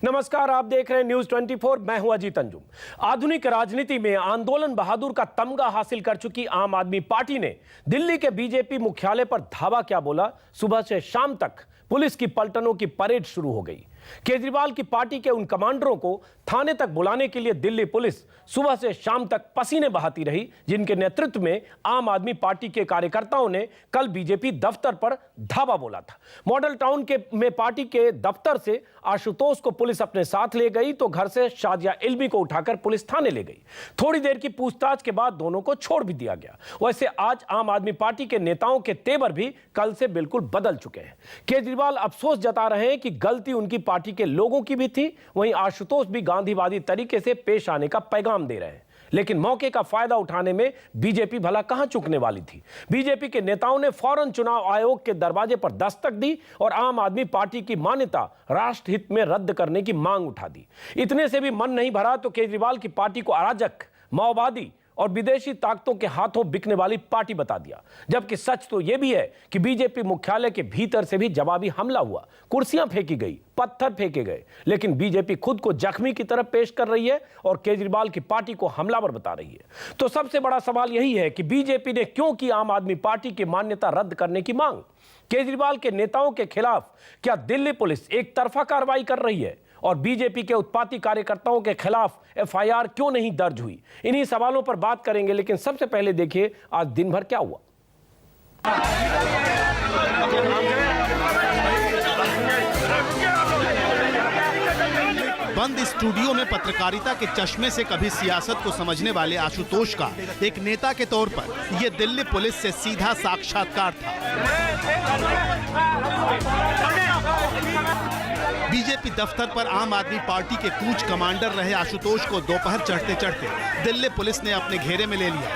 नमस्कार, आप देख रहे हैं न्यूज 24। मैं हूं अजीत अंजुम। आधुनिक राजनीति में आंदोलन बहादुर का तमगा हासिल कर चुकी आम आदमी पार्टी ने दिल्ली के बीजेपी मुख्यालय पर धावा क्या बोला। सुबह से शाम तक पुलिस की पलटनों की परेड शुरू हो गई। केजरीवाल की पार्टी के उन कमांडरों को थाने तक बुलाने के लिए दिल्ली पुलिस सुबह से शाम तक पसीने बहाती रही, जिनके नेतृत्व में आम आदमी पार्टी के कार्यकर्ताओं ने कल बीजेपी दफ्तर पर धावा बोला था। मॉडल टाउन में पार्टी के दफ्तर से आशुतोष को पुलिस अपने साथ ले गई तो घर से शाजिया इल्मी को उठाकर पुलिस थाने ले गई। थोड़ी देर की पूछताछ के बाद दोनों को छोड़ भी दिया गया। वैसे आज आम आदमी पार्टी के नेताओं के तेवर भी कल से बिल्कुल बदल चुके हैं। केजरीवाल अफसोस जता रहे हैं कि गलती उनकी पार्टी के लोगों की भी थी, वहीं आशुतोष भी गांधीवादी तरीके से पेश आने का पैगाम दे रहे हैं। लेकिन मौके का फायदा उठाने में बीजेपी भला कहां चूकने वाली थी। बीजेपी के नेताओं ने फौरन चुनाव आयोग के दरवाजे पर दस्तक दी और आम आदमी पार्टी की मान्यता राष्ट्रहित में रद्द करने की मांग उठा दी। इतने से भी मन नहीं भरा तो केजरीवाल की पार्टी को अराजक, माओवादी और विदेशी ताकतों के हाथों बिकने वाली पार्टी बता दिया। जबकि सच तो यह भी है कि बीजेपी मुख्यालय के भीतर से भी जवाबी हमला हुआ, कुर्सियां फेंकी गई, पत्थर फेंके गए, लेकिन बीजेपी खुद को जख्मी की तरफ पेश कर रही है और केजरीवाल की पार्टी को हमलावर बता रही है। तो सबसे बड़ा सवाल यही है कि बीजेपी ने क्यों की आम आदमी पार्टी की मान्यता रद्द करने की मांग। केजरीवाल के नेताओं के खिलाफ क्या दिल्ली पुलिस एक तरफा कार्रवाई कर रही है और बीजेपी के उत्पाती कार्यकर्ताओं के खिलाफ एफआईआर क्यों नहीं दर्ज हुई। इन्हीं सवालों पर बात करेंगे, लेकिन सबसे पहले देखिए आज दिन भर क्या हुआ। बंद स्टूडियो में पत्रकारिता के चश्मे से कभी सियासत को समझने वाले आशुतोष का एक नेता के तौर पर यह दिल्ली पुलिस से सीधा साक्षात्कार था। बीजेपी दफ्तर पर आम आदमी पार्टी के कूच कमांडर रहे आशुतोष को दोपहर चढ़ते चढ़ते दिल्ली पुलिस ने अपने घेरे में ले लिया।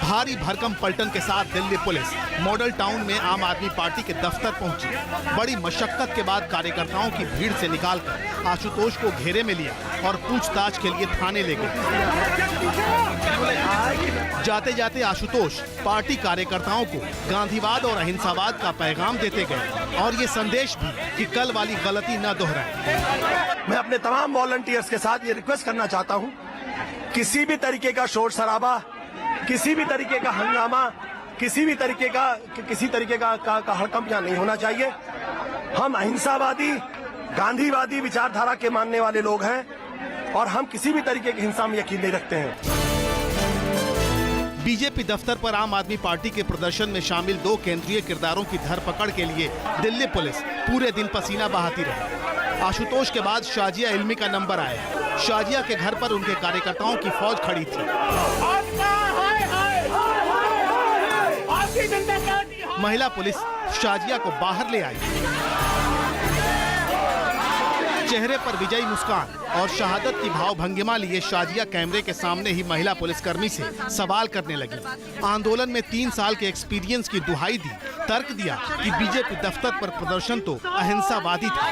भारी भरकम पलटन के साथ दिल्ली पुलिस मॉडल टाउन में आम आदमी पार्टी के दफ्तर पहुंची। बड़ी मशक्कत के बाद कार्यकर्ताओं की भीड़ से निकालकर आशुतोष को घेरे में लिया और पूछताछ के लिए थाने ले गए। जाते जाते आशुतोष पार्टी कार्यकर्ताओं को गांधीवाद और अहिंसावाद का पैगाम देते गए और ये संदेश भी कि कल वाली गलती न दोहराएं। मैं अपने तमाम वॉलंटियर्स के साथ ये रिक्वेस्ट करना चाहता हूँ, किसी भी तरीके का शोर शराबा, किसी भी तरीके का हंगामा, किसी तरीके का हड़कंप यहाँ नहीं होना चाहिए। हम अहिंसावादी, गांधीवादी विचारधारा के मानने वाले लोग हैं और हम किसी भी तरीके की हिंसा में यकीन नहीं रखते हैं। बीजेपी दफ्तर पर आम आदमी पार्टी के प्रदर्शन में शामिल 2 केंद्रीय किरदारों की धरपकड़ के लिए दिल्ली पुलिस पूरे दिन पसीना बहाती रही। आशुतोष के बाद शाजिया इल्मी का नंबर आया। शाजिया के घर पर उनके कार्यकर्ताओं की फौज खड़ी थी। महिला पुलिस शाजिया को बाहर ले आई। चेहरे पर विजयी मुस्कान और शहादत की भाव भंगिमा लिए शाजिया कैमरे के सामने ही महिला पुलिसकर्मी से सवाल करने लगी। आंदोलन में 3 साल के एक्सपीरियंस की दुहाई दी, तर्क दिया कि बीजेपी दफ्तर पर प्रदर्शन तो अहिंसावादी था।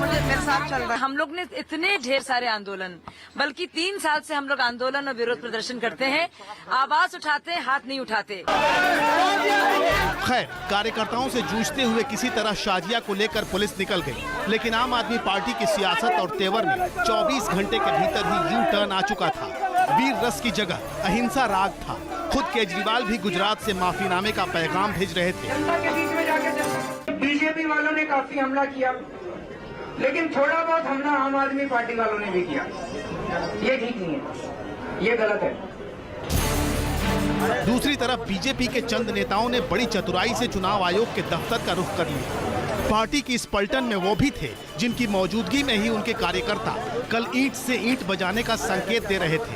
मेरे साथ चल रहा है। हम लोग ने इतने ढेर सारे आंदोलन, बल्कि 3 साल से हम लोग आंदोलन और विरोध प्रदर्शन करते हैं, आवाज उठाते हैं, हाथ नहीं उठाते। खैर, कार्यकर्ताओं से जूझते हुए किसी तरह शाजिया को लेकर पुलिस निकल गई, लेकिन आम आदमी पार्टी की सियासत और तेवर में 24 घंटे के भीतर ही यू टर्न आ चुका था। वीर रस की जगह अहिंसा राग था। खुद केजरीवाल भी गुजरात से माफीनामे का पैगाम भेज रहे थे। बीजेपी वालों ने काफी हमला किया, लेकिन थोड़ा बहुत हमला आम आदमी पार्टी वालों ने भी किया। ये ठीक नहीं है, ये गलत है। दूसरी तरफ बीजेपी के चंद नेताओं ने बड़ी चतुराई से चुनाव आयोग के दफ्तर का रुख कर लिया। पार्टी की इस पलटन में वो भी थे जिनकी मौजूदगी में ही उनके कार्यकर्ता कल ईंट से ईंट बजाने का संकेत दे रहे थे।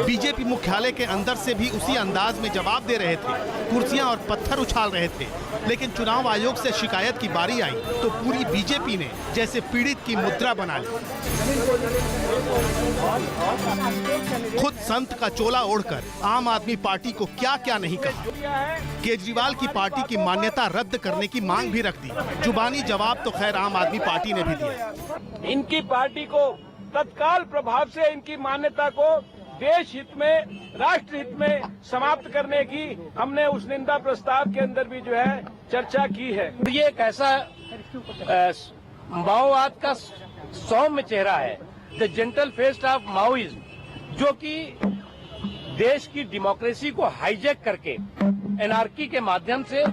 बीजेपी मुख्यालय के अंदर से भी उसी अंदाज में जवाब दे रहे थे, कुर्सियां और पत्थर उछाल रहे थे। लेकिन चुनाव आयोग से शिकायत की बारी आई तो पूरी बीजेपी ने जैसे पीड़ित की मुद्रा बना ली। खुद संत का चोला ओढ़कर आम आदमी पार्टी को क्या क्या नहीं कहा। केजरीवाल की पार्टी की मान्यता रद्द करने की मांग भी रख दी। जुबानी जवाब तो खैर आम आदमी पार्टी ने भी दिया। इनकी पार्टी को तत्काल प्रभाव से इनकी मान्यता को देश हित में, राष्ट्र हित में समाप्त करने की हमने उस निंदा प्रस्ताव के अंदर भी जो है चर्चा की है। ये एक ऐसा माओवाद का सौम्य चेहरा है, the gentle face of Maoism, जो कि देश की डेमोक्रेसी को हाईजैक करके एनार्की के माध्यम से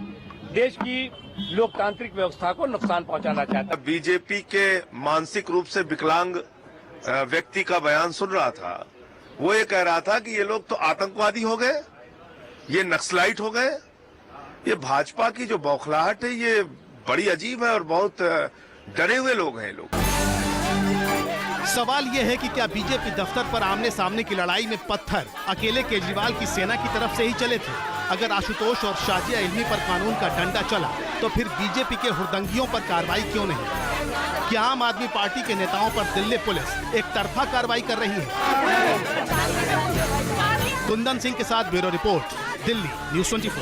देश की लोकतांत्रिक व्यवस्था को नुकसान पहुंचाना चाहता है। बीजेपी के मानसिक रूप से विकलांग व्यक्ति का बयान सुन रहा था। वो ये कह रहा था कि ये लोग तो आतंकवादी हो गए, ये नक्सलाइट हो गए। ये भाजपा की जो बौखलाहट है ये बड़ी अजीब है और बहुत डरे हुए लोग हैं लोग। सवाल यह है कि क्या बीजेपी दफ्तर पर आमने सामने की लड़ाई में पत्थर अकेले केजरीवाल की सेना की तरफ से ही चले थे? अगर आशुतोष और शाजिया इल्मी पर कानून का डंडा चला तो फिर बीजेपी के हुड़दंगियों पर कार्रवाई क्यों नहीं? क्या आम आदमी पार्टी के नेताओं पर दिल्ली पुलिस एक तरफा कार्रवाई कर रही है? कुंदन सिंह के साथ ब्यूरो रिपोर्ट, दिल्ली न्यूज़ 24।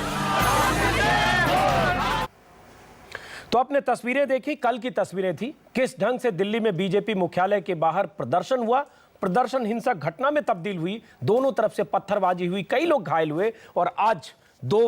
तो आपने तस्वीरें देखी, कल की तस्वीरें थी, किस ढंग से दिल्ली में बीजेपी मुख्यालय के बाहर प्रदर्शन हुआ। प्रदर्शन हिंसक घटना में तब्दील हुई, दोनों तरफ से पत्थरबाजी हुई, कई लोग घायल हुए और आज दो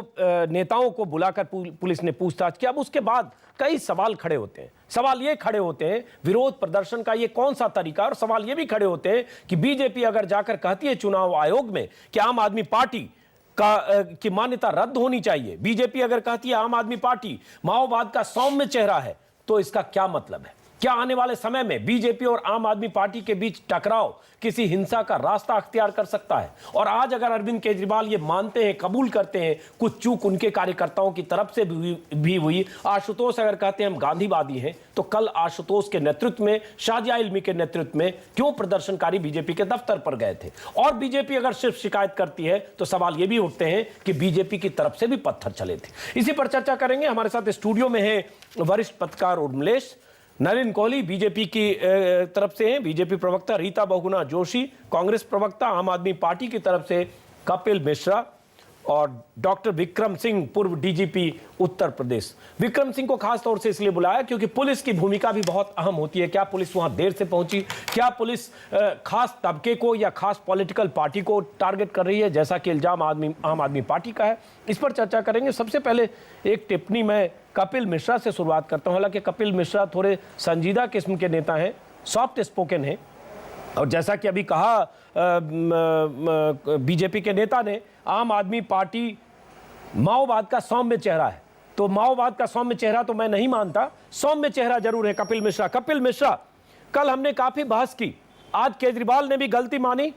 नेताओं को बुलाकर पुलिस ने पूछताछ की। अब उसके बाद कई सवाल खड़े होते हैं। सवाल ये खड़े होते हैं विरोध प्रदर्शन का ये कौन सा तरीका, और सवाल ये भी खड़े होते हैं कि बीजेपी अगर जाकर कहती है चुनाव आयोग में कि आम आदमी पार्टी की मान्यता रद्द होनी चाहिए, बीजेपी अगर कहती है आम आदमी पार्टी माओवाद का सौम्य चेहरा है, तो इसका क्या मतलब है? क्या आने वाले समय में बीजेपी और आम आदमी पार्टी के बीच टकराव किसी हिंसा का रास्ता अख्तियार कर सकता है? और आज अगर अरविंद केजरीवाल ये मानते हैं, कबूल करते हैं कुछ चूक उनके कार्यकर्ताओं की तरफ से भी हुई, आशुतोष अगर कहते हैं हम गांधीवादी हैं, तो कल आशुतोष के नेतृत्व में, शाजिया इल्मी के नेतृत्व में क्यों प्रदर्शनकारी बीजेपी के दफ्तर पर गए थे? और बीजेपी अगर सिर्फ शिकायत करती है तो सवाल ये भी उठते हैं कि बीजेपी की तरफ से भी पत्थर चले थे। इसी पर चर्चा करेंगे। हमारे साथ स्टूडियो में है वरिष्ठ पत्रकार उर्मिलेश, नलिन कोहली बीजेपी की तरफ से हैं, बीजेपी प्रवक्ता रीता बहुगुणा जोशी, कांग्रेस प्रवक्ता आम आदमी पार्टी की तरफ से कपिल मिश्रा और डॉक्टर विक्रम सिंह, पूर्व डीजीपी उत्तर प्रदेश। विक्रम सिंह को खास तौर से इसलिए बुलाया क्योंकि पुलिस की भूमिका भी बहुत अहम होती है। क्या पुलिस वहां देर से पहुंची? क्या पुलिस खास तबके को या खास पॉलिटिकल पार्टी को टारगेट कर रही है, जैसा कि इल्जाम आम आदमी पार्टी का है? इस पर चर्चा करेंगे। सबसे पहले एक टिप्पणी मैं कपिल मिश्रा से शुरुआत करता हूं। हालांकि कपिल मिश्रा थोड़े संजीदा किस्म के नेता हैं, सॉफ्ट स्पोकन हैं, और जैसा कि अभी कहा बीजेपी के नेता ने, आम आदमी पार्टी माओवाद का सौम्य चेहरा है। तो माओवाद का सौम्य चेहरा तो मैं नहीं मानता, सौम्य चेहरा जरूर है कपिल मिश्रा। कपिल मिश्रा, कल हमने काफी बहस की, आज केजरीवाल ने भी गलती मानी,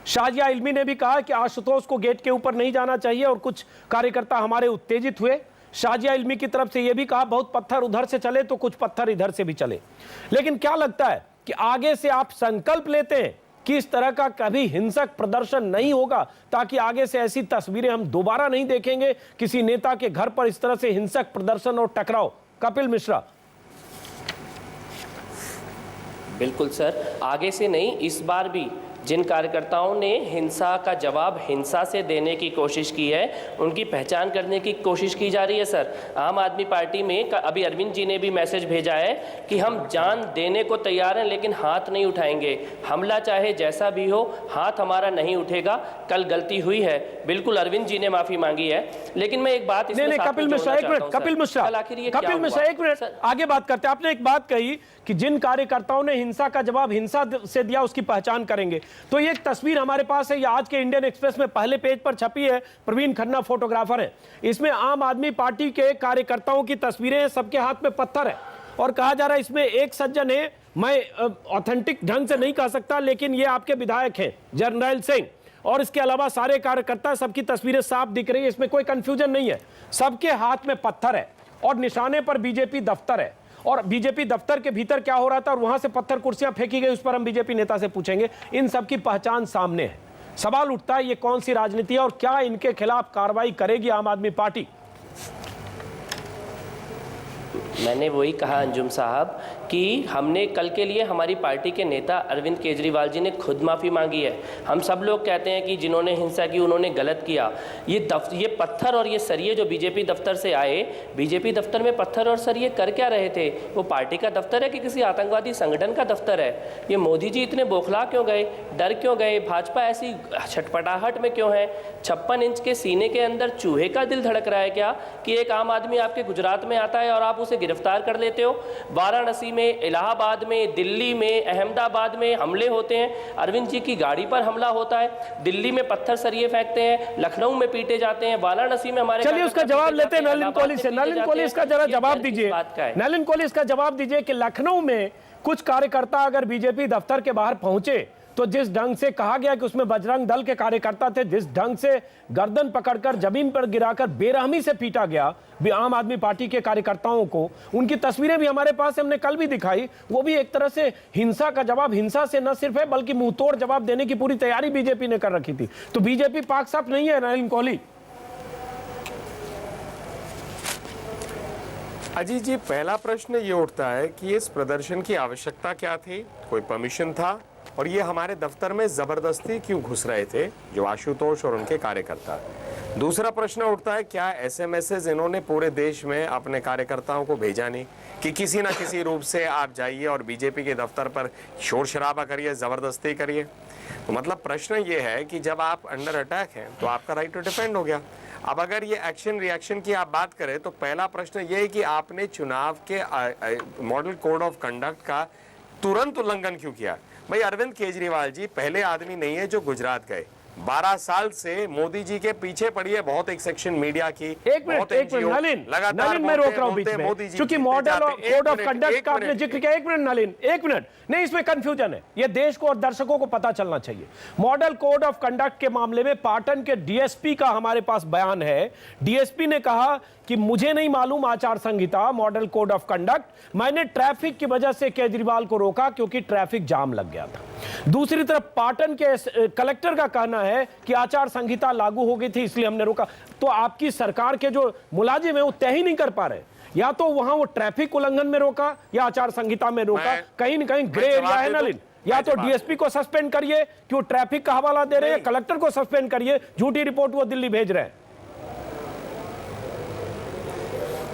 शाजिया इल्मी ने भी कहा कि आशुतोष को गेट के ऊपर नहीं जाना चाहिए और कुछ कार्यकर्ता हमारे उत्तेजित हुए। शाजिया इल्मी की तरफ से यह भी कहा बहुत पत्थर उधर से चले तो कुछ पत्थर इधर से भी चले। लेकिन क्या लगता है कि आगे से आप संकल्प लेते हैं कि इस तरह का कभी हिंसक प्रदर्शन नहीं होगा, ताकि आगे से ऐसी तस्वीरें हम दोबारा नहीं देखेंगे, किसी नेता के घर पर इस तरह से हिंसक प्रदर्शन और टकराव? कपिल मिश्रा। बिल्कुल सर, आगे से नहीं, इस बार भी जिन कार्यकर्ताओं ने हिंसा का जवाब हिंसा से देने की कोशिश की है, उनकी पहचान करने की कोशिश की जा रही है सर। आम आदमी पार्टी में अभी अरविंद जी ने भी मैसेज भेजा है कि हम जान देने को तैयार हैं लेकिन हाथ नहीं उठाएंगे। हमला चाहे जैसा भी हो, हाथ हमारा नहीं उठेगा। कल गलती हुई है, बिल्कुल अरविंद जी ने माफी मांगी है, लेकिन मैं एक बात इसमें कपिल मिश्रा एक मिनट, कपिल मिश्रा एक मिनट आगे बात करते हैं। आपने एक बात कही कि जिन कार्यकर्ताओं ने हिंसा का जवाब हिंसा से दिया उसकी पहचान करेंगे। तो ये एक तस्वीर हमारे पास है, ये आज के इंडियन एक्सप्रेस में पहले पेज पर छपी है, प्रवीण खन्ना फोटोग्राफर है। इसमें आम आदमी पार्टी के कार्यकर्ताओं की तस्वीरें हैं, सबके हाथ में पत्थर है और कहा जा रहा है इसमें एक सज्जन है, मैं ऑथेंटिक ढंग से नहीं कह सकता, लेकिन ये आपके विधायक हैं जर्नैल सिंह, और इसके अलावा सारे कार्यकर्ता, सबकी तस्वीरें साफ दिख रही है, इसमें कोई कंफ्यूजन नहीं है। सबके हाथ में पत्थर है और निशाने पर बीजेपी दफ्तर है, और बीजेपी दफ्तर के भीतर क्या हो रहा था और वहां से पत्थर कुर्सियां फेंकी गई, उस पर हम बीजेपी नेता से पूछेंगे। इन सब की पहचान सामने है। सवाल उठता है ये कौन सी राजनीति है और क्या इनके खिलाफ कार्रवाई करेगी आम आदमी पार्टी? मैंने वही कहा अंजुम साहब कि हमने कल के लिए हमारी पार्टी के नेता अरविंद केजरीवाल जी ने खुद माफ़ी मांगी है। हम सब लोग कहते हैं कि जिन्होंने हिंसा की उन्होंने गलत किया। ये पत्थर और ये सरिये जो बीजेपी दफ्तर से आए, बीजेपी दफ्तर में पत्थर और सरिये कर क्या रहे थे? वो पार्टी का दफ्तर है कि किसी आतंकवादी संगठन का दफ्तर है? ये मोदी जी इतने बौखला क्यों गए, डर क्यों गए? भाजपा ऐसी छटपटाहट में क्यों है? 56 इंच के सीने के अंदर चूहे का दिल धड़क रहा है क्या कि एक आम आदमी आपके गुजरात में आता है और आप उसे गिरफ्तार कर लेते हो। वाराणसी में, इलाहाबाद में, दिल्ली में, अहमदाबाद में हमले होते हैं, अरविंद जी की गाड़ी पर हमला होता है, दिल्ली में पत्थर सरिये फेंकते हैं, लखनऊ में पीटे जाते हैं, वाराणसी में हमारे। चलिए उसका जवाब लेते हैं नलिन कोहली से। नलिन कोहली इसका जरा जवाब दीजिए। नलिन कोहली इसका जवाब दीजिए कि लखनऊ में कुछ कार्यकर्ता अगर बीजेपी दफ्तर के बाहर पहुंचे तो जिस ढंग से कहा गया कि उसमें बजरंग दल के कार्यकर्ता थे, जिस ढंग से गर्दन पकड़कर जमीन पर गिराकर बेरहमी से पीटा गया आम आदमी पार्टी के कार्यकर्ताओं को, उनकी तस्वीरें भी हमारे पास हमने कल भी दिखाई, वो भी एक तरह से हिंसा का जवाब हिंसा से न सिर्फ है बल्कि मुंहतोड़ जवाब देने की पूरी तैयारी बीजेपी ने कर रखी थी। तो बीजेपी पाक साफ नहीं है नलिन कोहली? अजीत जी, पहला प्रश्न ये उठता है कि इस प्रदर्शन की आवश्यकता क्या थी, कोई परमिशन था, और ये हमारे दफ्तर में जबरदस्ती क्यों घुस रहे थे जो आशुतोष और उनके कार्यकर्ता। दूसरा प्रश्न उठता है क्या एसएमएसेस इन्होंने पूरे देश में अपने कार्यकर्ताओं को भेजा नहीं कि किसी ना किसी रूप से आप जाइए और बीजेपी के दफ्तर पर शोर शराबा करिए, जबरदस्ती करिए। तो मतलब प्रश्न ये है कि जब आप अंडर अटैक हैं तो आपका राइट टू डिफेंड हो गया। अब अगर ये एक्शन रिएक्शन की आप बात करें तो पहला प्रश्न ये है कि आपने चुनाव के मॉडल कोड ऑफ कंडक्ट का तुरंत उल्लंघन क्यों किया। भाई अरविंद केजरीवाल जी पहले आदमी नहीं है जो गुजरात गए, 12 साल से मोदी जी के पीछे पड़ी है बहुत एक सेक्शन मीडिया की। एक मिनट नलिन मैं रोक रहा हूं बीच में, क्योंकि मॉडल कोड ऑफ कंडक्ट का आपने जिक्र किया। एक मिनट नलिन, एक मिनट नहीं, इसमें कंफ्यूजन है, ये देश को और दर्शकों को पता चलना चाहिए। मॉडल कोड ऑफ कंडक्ट के मामले में पाटन के डीएसपी का हमारे पास बयान है। डीएसपी ने कहा कि मुझे नहीं मालूम आचार संहिता, मॉडल कोड ऑफ कंडक्ट, मैंने ट्रैफिक की वजह से केजरीवाल को रोका क्योंकि ट्रैफिक जाम लग गया था। दूसरी तरफ पाटन के कलेक्टर का कहना है कि आचार संहिता लागू हो गई थी इसलिए हमने रोका। तो आपकी सरकार के जो मुलाजिम है वो तय ही नहीं कर पा रहे, या तो वहां वो ट्रैफिक उल्लंघन में रोका या आचार संहिता में रोका, कहीं न कहीं ग्रे एरिया है नलिन। या तो डीएसपी को सस्पेंड करिए कि वो ट्रैफिक का हवाला दे रहे हैं, कलेक्टर को सस्पेंड करिए, झूठी रिपोर्ट वो दिल्ली भेज रहे हैं।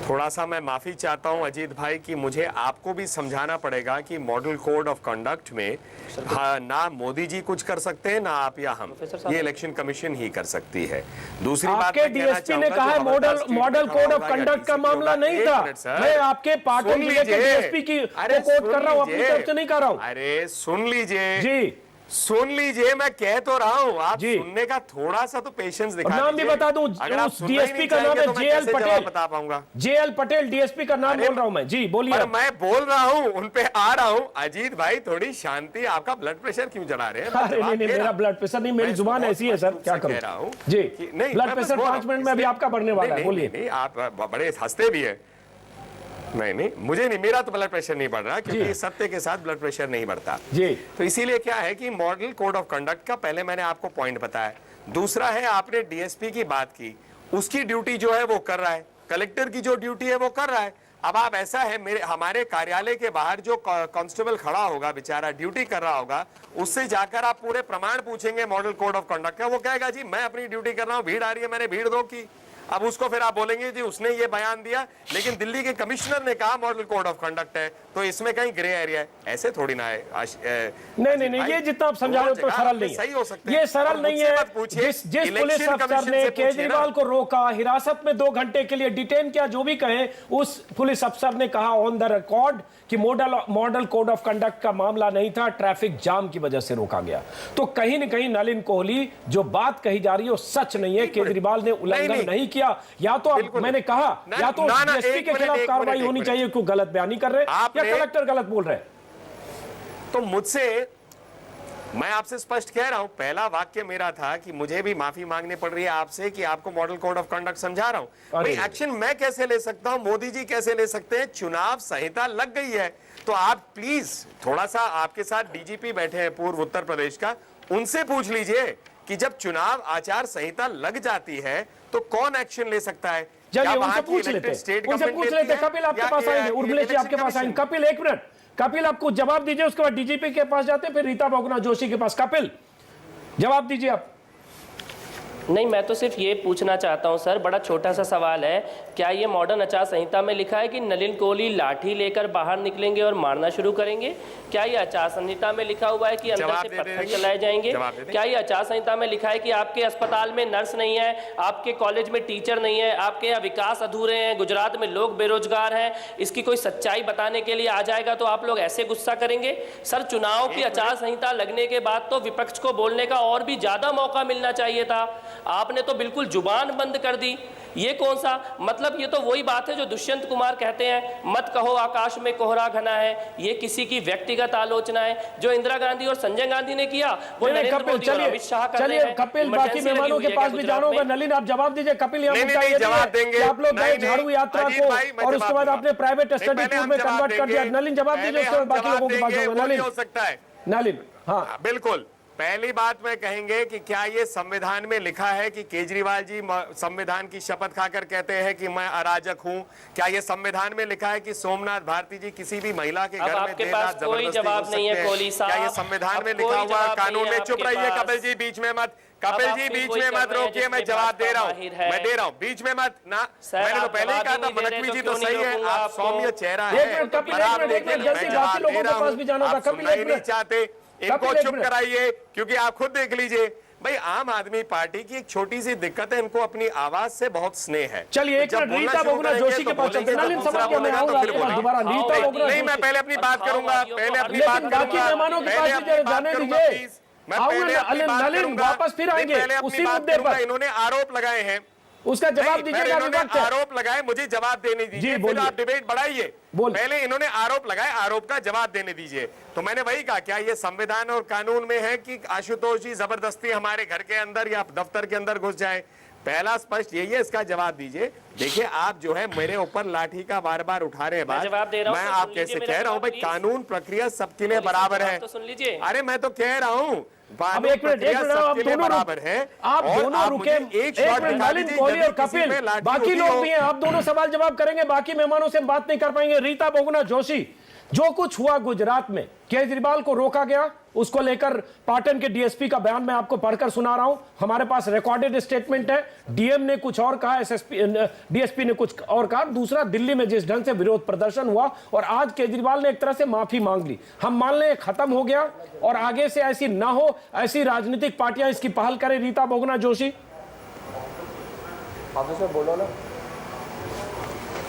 थोड़ा सा मैं माफी चाहता हूं अजीत भाई कि मुझे आपको भी समझाना पड़ेगा कि मॉडल कोड ऑफ कंडक्ट में ना मोदी जी कुछ कर सकते हैं ना आप या हम, ये इलेक्शन कमिशन ही कर सकती है। दूसरी बात आपके डीएसपी ने कहा है मॉडल कोड ऑफ कंडक्ट का मामला नहीं था। मैं आपके पाटन जिले के डीएसपी की कोट कर रहा हूं, अपनी तरफ से नहीं कर रहा हूं। अरे सुन लीजिए जी, सुन लीजिए, मैं कह तो रहा हूँ, आप सुनने का थोड़ा सा तो पेशेंस दिखा। नाम भी बता दूं, डीएसपी का नाम है जेएल पटेल। बता पाऊंगा, जेएल पटेल डीएसपी का नाम बोल रहा हूं मैं। जी बोलिए। मैं बोल रहा हूँ, उन पे आ रहा हूँ। अजीत भाई थोड़ी शांति, आपका ब्लड प्रेशर क्यों चढ़ा रहे हैं? नहीं, मेरा ब्लड प्रेशर नहीं, मेरी जुबान ऐसी है सर, क्या करूं जी। ब्लड प्रेशर 5 मिनट में अभी आपका बढ़ने वाला है, बोलिए। आप बड़े हंसते भी है। नहीं, मुझे नहीं, मेरा तो ब्लड प्रेशर नहीं बढ़ रहा क्योंकि सत्य के साथ ब्लड प्रेशर नहीं बढ़ता जी। तो इसीलिए क्या है कि मॉडल कोड ऑफ कंडक्ट का पहले मैंने आपको पॉइंट बताया। दूसरा है, आपने डीएसपी की बात की, उसकी ड्यूटी जो है वो कर रहा है, कलेक्टर की जो ड्यूटी है वो कर रहा है। अब आप ऐसा है, हमारे कार्यालय के बाहर जो कांस्टेबल खड़ा होगा बेचारा, ड्यूटी कर रहा होगा, उससे जाकर आप पूरे प्रमाण पूछेंगे मॉडल कोड ऑफ कंडक्ट का, वो कहेगा जी मैं अपनी ड्यूटी कर रहा हूँ, भीड़ आ रही है मैंने भीड़ दो की। अब उसको फिर आप बोलेंगे जी उसने ये बयान दिया लेकिन दिल्ली के कमिश्नर ने कहा मॉडल कोड ऑफ कंडक्ट है, तो इसमें कहीं ग्रे एरिया है। ऐसे थोड़ी ना है। नहीं, ये जितना आप समझा रहे हो तो सरल नहीं सही हो सकता है, ये सरल नहीं है। जिस पुलिस अफसर ने केजरीवाल को रोका, हिरासत में 2 घंटे के लिए डिटेन किया, जो भी कहें, उस पुलिस अफसर ने कहा ऑन द रिकॉर्ड कि मॉडल कोड ऑफ कंडक्ट का मामला नहीं था, ट्रैफिक जाम की वजह से रोका गया। तो कहीं न कहीं नलिन कोहली जो बात कही जा रही है वो सच नहीं है। केजरीवाल ने उल्लंघन नहीं किया, या तो मैंने कहा या तो डीएसपी के खिलाफ कार्रवाई होनी चाहिए, क्यों गलत बयानी कर रहे हैं या कलेक्टर गलत बोल रहे हैं। तो मुझसे, मैं आपसे स्पष्ट कह रहा हूं, पहला वाक्य मेरा था कि मुझे भी माफी मांगनी पड़ रही है आपसे कि आपको मॉडल कोड ऑफ कंडक्ट समझा रहा हूं। भाई एक्शन मैं कैसे ले सकता हूं, मोदी जी कैसे ले सकते हैं? चुनाव संहिता लग गई है, तो आप प्लीज थोड़ा सा, आपके साथ डीजीपी बैठे हैं पूर्व उत्तर प्रदेश का, उनसे पूछ लीजिए कि जब चुनाव आचार संहिता लग जाती है तो कौन एक्शन ले सकता है। चलिए उनसे पूछ लेते, कपिल आपके पास आएंगे, उर्मिला जी आपके पास आएंगे। कपिल एक मिनट, कपिल आप कुछ जवाब दीजिए, उसके बाद डीजीपी के पास जाते हैं, फिर रीता बहुगुणा जोशी के पास। कपिल जवाब दीजिए आप। नहीं, मैं तो सिर्फ ये पूछना चाहता हूं सर, बड़ा छोटा सा सवाल है, क्या ये मॉडर्न आचार संहिता में लिखा है कि नलिन कोहली लाठी लेकर बाहर निकलेंगे और मारना शुरू करेंगे? क्या ये आचार संहिता में लिखा हुआ है कि अंदर से पत्थर चलाए जाएंगे? क्या ये आचार संहिता में लिखा है कि आपके अस्पताल में नर्स नहीं है, आपके कॉलेज में टीचर नहीं है, आपके यहाँ विकास अधूरे हैं, गुजरात में लोग बेरोजगार हैं? इसकी कोई सच्चाई बताने के लिए आ जाएगा तो आप लोग ऐसे गुस्सा करेंगे? सर, चुनाव की आचार संहिता लगने के बाद तो विपक्ष को बोलने का और भी ज्यादा मौका मिलना चाहिए था। आपने तो बिल्कुल जुबान बंद कर दी। ये कौन सा मतलब, ये तो वही बात है जो दुष्यंत कुमार कहते हैं, मत कहो आकाश में कोहरा घना है। ये किसी की व्यक्तिगत आलोचना है। जो इंदिरा गांधी और संजय गांधी ने किया वो नरेंद्र मोदी और अमित शाह कर रहे हैं। कपिल, बाकी मेहमानों के पास भी जाना होगा। नलिन, आप जवाब दीजिए। कपिल, जवाब देंगे। आप लोग गए झाड़ू यात्रा को और उसके बाद आपने प्राइवेट स्टडी टूर में कन्वर्ट कर दिया। नलिन, जवाब दीजिए, उसके बाद बाकी लोगों के पास जाऊंगा। नलिन हो सकता है। नलिन, हाँ बिल्कुल। पहली बात मैं कहेंगे कि क्या ये संविधान में लिखा है कि केजरीवाल जी संविधान की शपथ खाकर कहते हैं कि मैं अराजक हूं? क्या ये संविधान में लिखा है कि सोमनाथ भारती जी किसी भी महिला के घर में देर रात जबरदस्ती घुस सकते हैं? क्या ये संविधान में लिखा हुआ कानून में? चुप रहिए कपिल जी, बीच में मत। कपिल जी बीच में मत रोकिए, मैं जवाब दे रहा हूँ, मैं दे रहा हूँ, बीच में मत ना। मैंने तो पहले ही कहा था मनकवी जी तो सही है, आप सौम्य चेहरा है, नहीं चाहते इनको चुप कराइए, क्योंकि आप खुद देख लीजिए भाई, आम आदमी पार्टी की एक छोटी सी दिक्कत है, इनको अपनी आवाज से बहुत स्नेह है। चलिए एक मिनट, रीता बहुगुणा जोशी के पास चलते हैं। नलिन, समझ गया, मैं आऊंगा आपके पास दोबारा। रीता बहुगुणा, नहीं, मैं पहले अपनी बात करूंगा, पहले अपनी बात करूंगा, बाकी मेहमानों के पास भी जाने दीजिए। नलिन वापस फिर आएंगे उसी मुद्दे पर। इन्होंने आरोप लगाए हैं, उसका जवाब दीजिएगा। आरोप लगाए, मुझे जवाब देने दीजिए, फिर आप डिबेट बढ़ाइए। पहले इन्होंने आरोप लगाए, आरोप का जवाब देने दीजिए। तो मैंने वही कहा, क्या ये संविधान और कानून में है कि आशुतोष जी जबरदस्ती हमारे घर के अंदर या दफ्तर के अंदर घुस जाए? पहला स्पष्ट यही है, इसका जवाब दीजिए। देखिए, आप जो है मेरे ऊपर लाठी का बार बार उठा रहे हैं बात, मैं आप कैसे कह रहा हूँ भाई, कानून प्रक्रिया सबके लिए बराबर है। तो सुन लीजिए। अरे मैं तो कह रहा हूँ अब एक मिनट आप दोनों बराबर है, आप दोनों रुके। एक मिनट, नलिन, कोहली और कपिल, बाकी लोग भी हैं, आप दोनों सवाल जवाब करेंगे, बाकी मेहमानों से हम बात नहीं कर पाएंगे। रीता बहुगुणा जोशी, जो कुछ हुआ गुजरात में, केजरीवाल को रोका गया, उसको लेकर पाटन के डीएसपी का बयान मैं आपको पढ़कर सुना रहा हूं। हमारे पास रिकॉर्डेड स्टेटमेंट है। डीएम ने कुछ और कहा, डीएसपी ने कुछ और कहा। दूसरा, दिल्ली में जिस ढंग से विरोध प्रदर्शन हुआ और आज केजरीवाल ने एक तरह से माफी मांग ली। हम मान लें खत्म हो गया और आगे से ऐसी ना हो, ऐसी राजनीतिक पार्टियां इसकी पहल करें। रीता बहुगुणा जोशी, बोलो ना।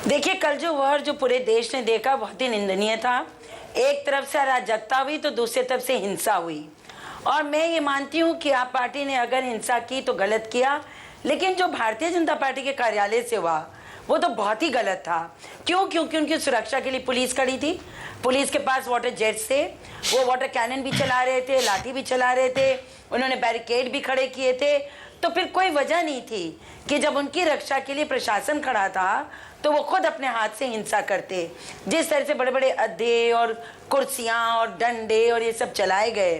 देखिए, कल जो वह जो पूरे देश ने देखा बहुत ही निंदनीय था। एक तरफ से अराजकता हुई तो दूसरी तरफ से हिंसा हुई, और मैं ये मानती हूँ कि आप पार्टी ने अगर हिंसा की तो गलत किया, लेकिन जो भारतीय जनता पार्टी के कार्यालय से हुआ वो तो बहुत ही गलत था। क्यों? क्योंकि उनकी सुरक्षा के लिए पुलिस खड़ी थी, पुलिस के पास वाटर जेट्स थे, वो वाटर कैनन भी चला रहे थे, लाठी भी चला रहे थे, उन्होंने बैरिकेड भी खड़े किए थे। तो फिर कोई वजह नहीं थी कि जब उनकी रक्षा के लिए प्रशासन खड़ा था तो वो खुद अपने हाथ से हिंसा करते। जिस तरह से बड़े बड़े अड्डे और कुर्सियां और डंडे और ये सब चलाए गए,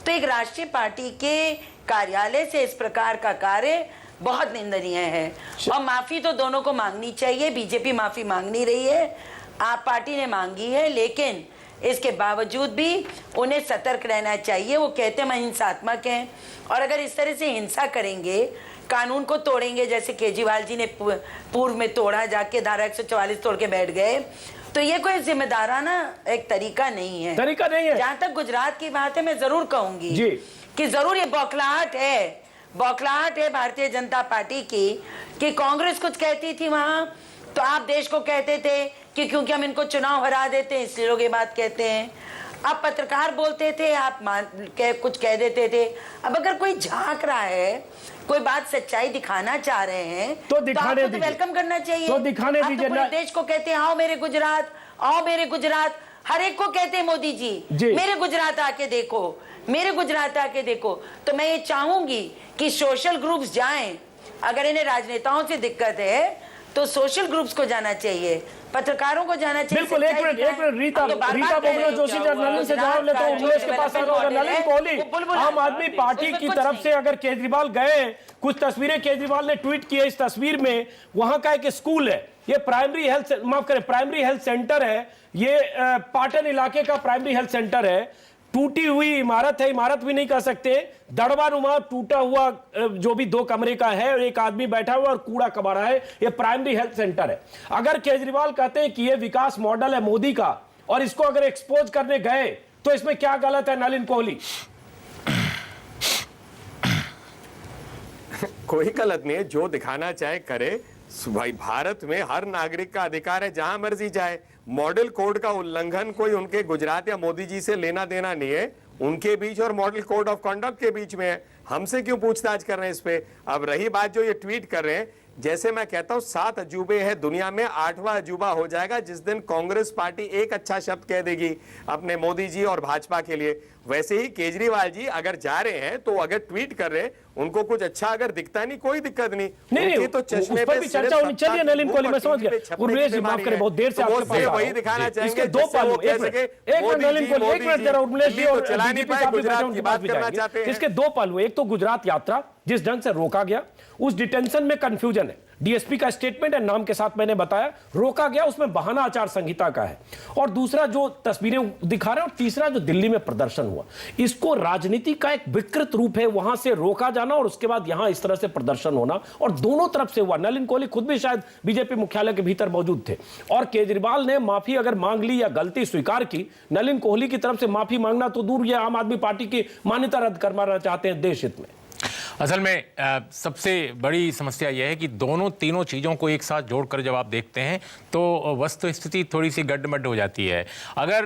तो एक राष्ट्रीय पार्टी के कार्यालय से इस प्रकार का कार्य बहुत निंदनीय है। और माफी तो दोनों को मांगनी चाहिए। बीजेपी माफी मांग नहीं रही है, आप पार्टी ने मांगी है, लेकिन इसके बावजूद भी उन्हें सतर्क रहना चाहिए। वो कहते हैं हिंसात्मक हैं, और अगर इस तरह से हिंसा करेंगे, कानून को तोड़ेंगे, जैसे केजरीवाल जी ने पूर्व में तोड़ा, जाके धारा 144 तोड़ के बैठ गए, तो ये कोई जिम्मेदाराना एक तरीका नहीं है। जहाँ तक गुजरात की बात है, मैं जरूर कहूंगी कि जरूर ये बौखलाहट है भारतीय जनता पार्टी की, कि कांग्रेस कुछ कहती थी वहां तो आप देश को कहते थे कि क्योंकि हम इनको चुनाव हरा देते हैं इसलिए लोग ये बात कहते हैं। आप पत्रकार बोलते थे, आप कुछ कह देते थे। अब अगर कोई झांक रहा है, कोई बात सच्चाई दिखाना चाह रहे हैं तो दिखाने आपको तो वेलकम करना चाहिए। तो दिखाने दीजिए। पूरे देश को कहते हैं आओ मेरे गुजरात, आओ मेरे गुजरात, हर एक को कहते हैं मोदी जी मेरे गुजरात आके देखो, मेरे गुजरात आके देखो। तो मैं ये चाहूंगी कि सोशल ग्रुप्स जाएं, अगर इन्हें राजनेताओं से दिक्कत है तो सोशल ग्रुप्स को जाना चाहिए, पत्रकारों को जाना चाहिए। बिल्कुल, एक मिनट रीता बहुगुणा जोशी नलिन से जवाब लेता हूं। उमेश के पास नलिन कोहली, आम आदमी पार्टी की तरफ से अगर केजरीवाल गए, कुछ तस्वीरें केजरीवाल ने ट्वीट की है, इस तस्वीर में वहां का एक स्कूल है, ये प्राइमरी हेल्थ सेंटर है, ये पाटन इलाके का प्राइमरी हेल्थ सेंटर है। टूटी हुई इमारत है, इमारत भी नहीं कह सकते, दड़बानुमा टूटा हुआ जो भी 2 कमरे का है और एक आदमी बैठा हुआ और कूड़ा कबाड़ा है, ये प्राइमरी हेल्थ सेंटर है। अगर केजरीवाल कहते हैं कि ये विकास मॉडल है मोदी का और इसको अगर एक्सपोज करने गए तो इसमें क्या गलत है नलिन कोहली? कोई गलत नहीं है, जो दिखाना चाहे करे। भाई भारत में हर नागरिक का अधिकार है जहां मर्जी जाए। मॉडल कोड का उल्लंघन कोई उनके गुजरात या मोदी जी से लेना देना नहीं है, उनके बीच और मॉडल कोड ऑफ कंडक्ट के बीच में है। हमसे क्यों पूछताछ कर रहे हैं इस पे? अब रही बात जो ये ट्वीट कर रहे हैं, जैसे मैं कहता हूं 7 अजूबे हैं दुनिया में, 8वां अजूबा हो जाएगा जिस दिन कांग्रेस पार्टी एक अच्छा शब्द कह देगी अपने मोदी जी और भाजपा के लिए। वैसे ही केजरीवाल जी अगर जा रहे हैं तो अगर ट्वीट कर रहे हैं, उनको कुछ अच्छा अगर दिखता नहीं, कोई दिक्कत नहीं। नहीं, तो चश्मे उस पर भी चर्चा होनी चाहिए। नलिन कोहली, मैं समझ गया, उर्मिलेश जी माफ करें, बहुत देर से आपके पास वही दिखाना चाहेंगे। इसके 2 पहलू, एक मिनट नलिन कोहली, एक मिनट जरा, उर्मिलेश जी और बीजेपी साहब भी बैठे हैं, उनकी बात भी जाएंगे। इसके 2 पहलू, एक तो गुजरात यात्रा जिस ढंग से रोका गया, उस डिटेंशन में कंफ्यूजन है। डीएसपी का स्टेटमेंट है, नाम के साथ मैंने बताया, रोका गया, उसमें बहाना आचार संहिता का है। और दूसरा जो तस्वीरें दिखा रहे हैं, और तीसरा जो दिल्ली में प्रदर्शन हुआ, इसको राजनीति का एक विकृत रूप है। वहां से रोका जाना और उसके बाद यहां इस तरह से प्रदर्शन होना, और दोनों तरफ से हुआ। नलिन कोहली खुद भी शायद बीजेपी मुख्यालय के भीतर मौजूद थे, और केजरीवाल ने माफी अगर मांग ली या गलती स्वीकार की, नलिन कोहली की तरफ से माफी मांगना तो दूर, यह आम आदमी पार्टी की मान्यता रद्द करवाना चाहते हैं देश हित में। असल में सबसे बड़ी समस्या यह है कि तीनों चीज़ों को एक साथ जोड़कर जब आप देखते हैं तो वस्तु स्थिति थोड़ी सी गड्ढमड्ढ हो जाती है। अगर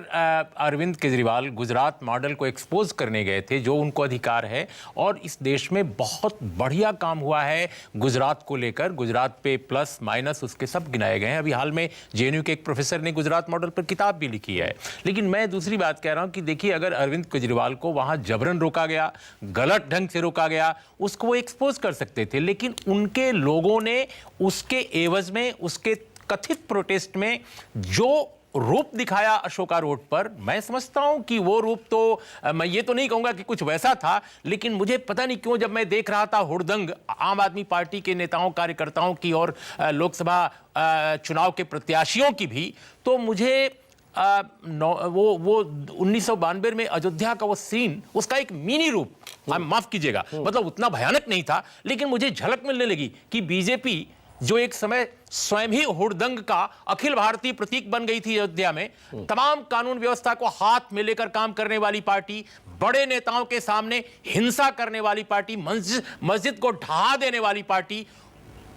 अरविंद केजरीवाल गुजरात मॉडल को एक्सपोज करने गए थे, जो उनको अधिकार है, और इस देश में बहुत बढ़िया काम हुआ है गुजरात को लेकर, गुजरात पे प्लस माइनस उसके सब गिनाए गए हैं। अभी हाल में जेएनयू के एक प्रोफेसर ने गुजरात मॉडल पर किताब भी लिखी है। लेकिन मैं दूसरी बात कह रहा हूँ कि देखिए, अगर अरविंद केजरीवाल को वहाँ जबरन रोका गया, गलत ढंग से रोका गया, उसको वो एक्सपोज कर सकते थे, लेकिन उनके लोगों ने उसके एवज में, उसके कथित प्रोटेस्ट में जो रूप दिखाया अशोका रोड पर, मैं समझता हूं कि वो रूप तो, मैं ये तो नहीं कहूंगा कि कुछ वैसा था, लेकिन मुझे पता नहीं क्यों जब मैं देख रहा था हुड़दंग आम आदमी पार्टी के नेताओं कार्यकर्ताओं की और लोकसभा चुनाव के प्रत्याशियों की भी, तो मुझे वो 1992 में अयोध्या का वो सीन, उसका एक मिनी रूप, माफ कीजिएगा, मतलब उतना भयानक नहीं था, लेकिन मुझे झलक मिलने लगी कि बीजेपी जो एक समय स्वयं ही हुड़दंग का अखिल भारतीय प्रतीक बन गई थी अयोध्या में, तमाम कानून व्यवस्था को हाथ में लेकर काम करने वाली पार्टी, बड़े नेताओं के सामने हिंसा करने वाली पार्टी, मस्जिद को ढहा देने वाली पार्टी,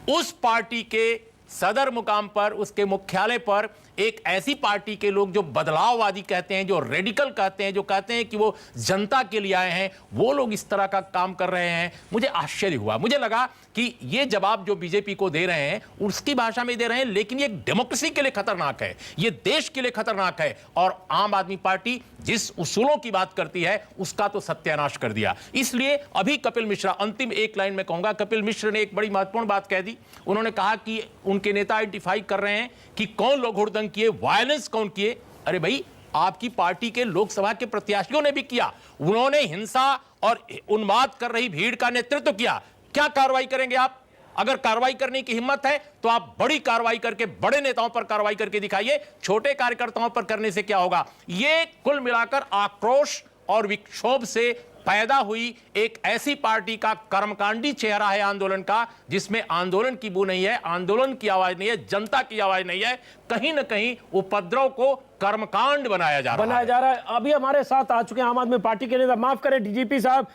उस पार्टी के सदर मुकाम पर, उसके मुख्यालय पर एक ऐसी पार्टी के लोग जो बदलाववादी कहते हैं, जो रेडिकल कहते हैं, जो कहते हैं कि वो जनता के लिए आए हैं, वो लोग इस तरह का काम कर रहे हैं। मुझे आश्चर्य हुआ, मुझे लगा कि ये जवाब जो बीजेपी को दे रहे हैं उसकी भाषा में दे रहे हैं, लेकिन ये डेमोक्रेसी के लिए खतरनाक है, ये देश के लिए खतरनाक है, और आम आदमी पार्टी जिस उसूलों की बात करती है उसका तो सत्यानाश कर दिया। इसलिए अभी कपिल मिश्रा, अंतिम एक लाइन में कहूंगा, कपिल मिश्र ने एक बड़ी महत्वपूर्ण बात कह दी। उन्होंने कहा कि उनके नेता आइडेंटिफाई कर रहे हैं कि कौन लोग हुड़दंग किए, वायलेंस कौन किए। अरे भाई, आपकी पार्टी के लोकसभा के प्रत्याशियों ने भी किया, उन्होंने हिंसा और उन्माद कर रही भीड़ का नेतृत्व किया। क्या कार्रवाई करेंगे आप? अगर कार्रवाई करने की हिम्मत है तो आप बड़ी कार्रवाई करके, बड़े नेताओं पर कार्रवाई करके दिखाइए, छोटे कार्यकर्ताओं पर करने से क्या होगा? ये कुल मिलाकर आक्रोश और विक्षोभ से पैदा हुई एक ऐसी पार्टी का कर्मकांडी चेहरा है आंदोलन का, जिसमें आंदोलन की बू नहीं है, आंदोलन की आवाज नहीं है, जनता की आवाज नहीं है, कहीं ना कहीं उपद्रव को कर्मकांड बनाया जा रहा है। अभी हमारे साथ आ चुके हैं आम आदमी पार्टी के नेता, माफ करें डीजीपी साहब,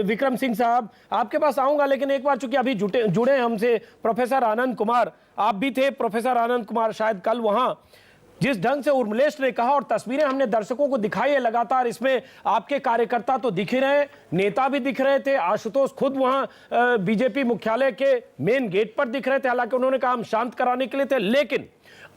विक्रम सिंह साहब, आपके पास आऊंगा, लेकिन एक बार चूंकि अभी जुड़े हमसे प्रोफेसर आनंद कुमार, आप भी थे प्रोफेसर आनंद कुमार शायद कल वहां, जिस ढंग से उर्मिलेश ने कहा और तस्वीरें हमने दर्शकों को दिखाई है लगातार, इसमें आपके कार्यकर्ता तो दिख ही रहे, नेता भी दिख रहे थे, आशुतोष खुद वहां बीजेपी मुख्यालय के मेन गेट पर दिख रहे थे, हालांकि उन्होंने कहा हम शांत कराने के लिए थे, लेकिन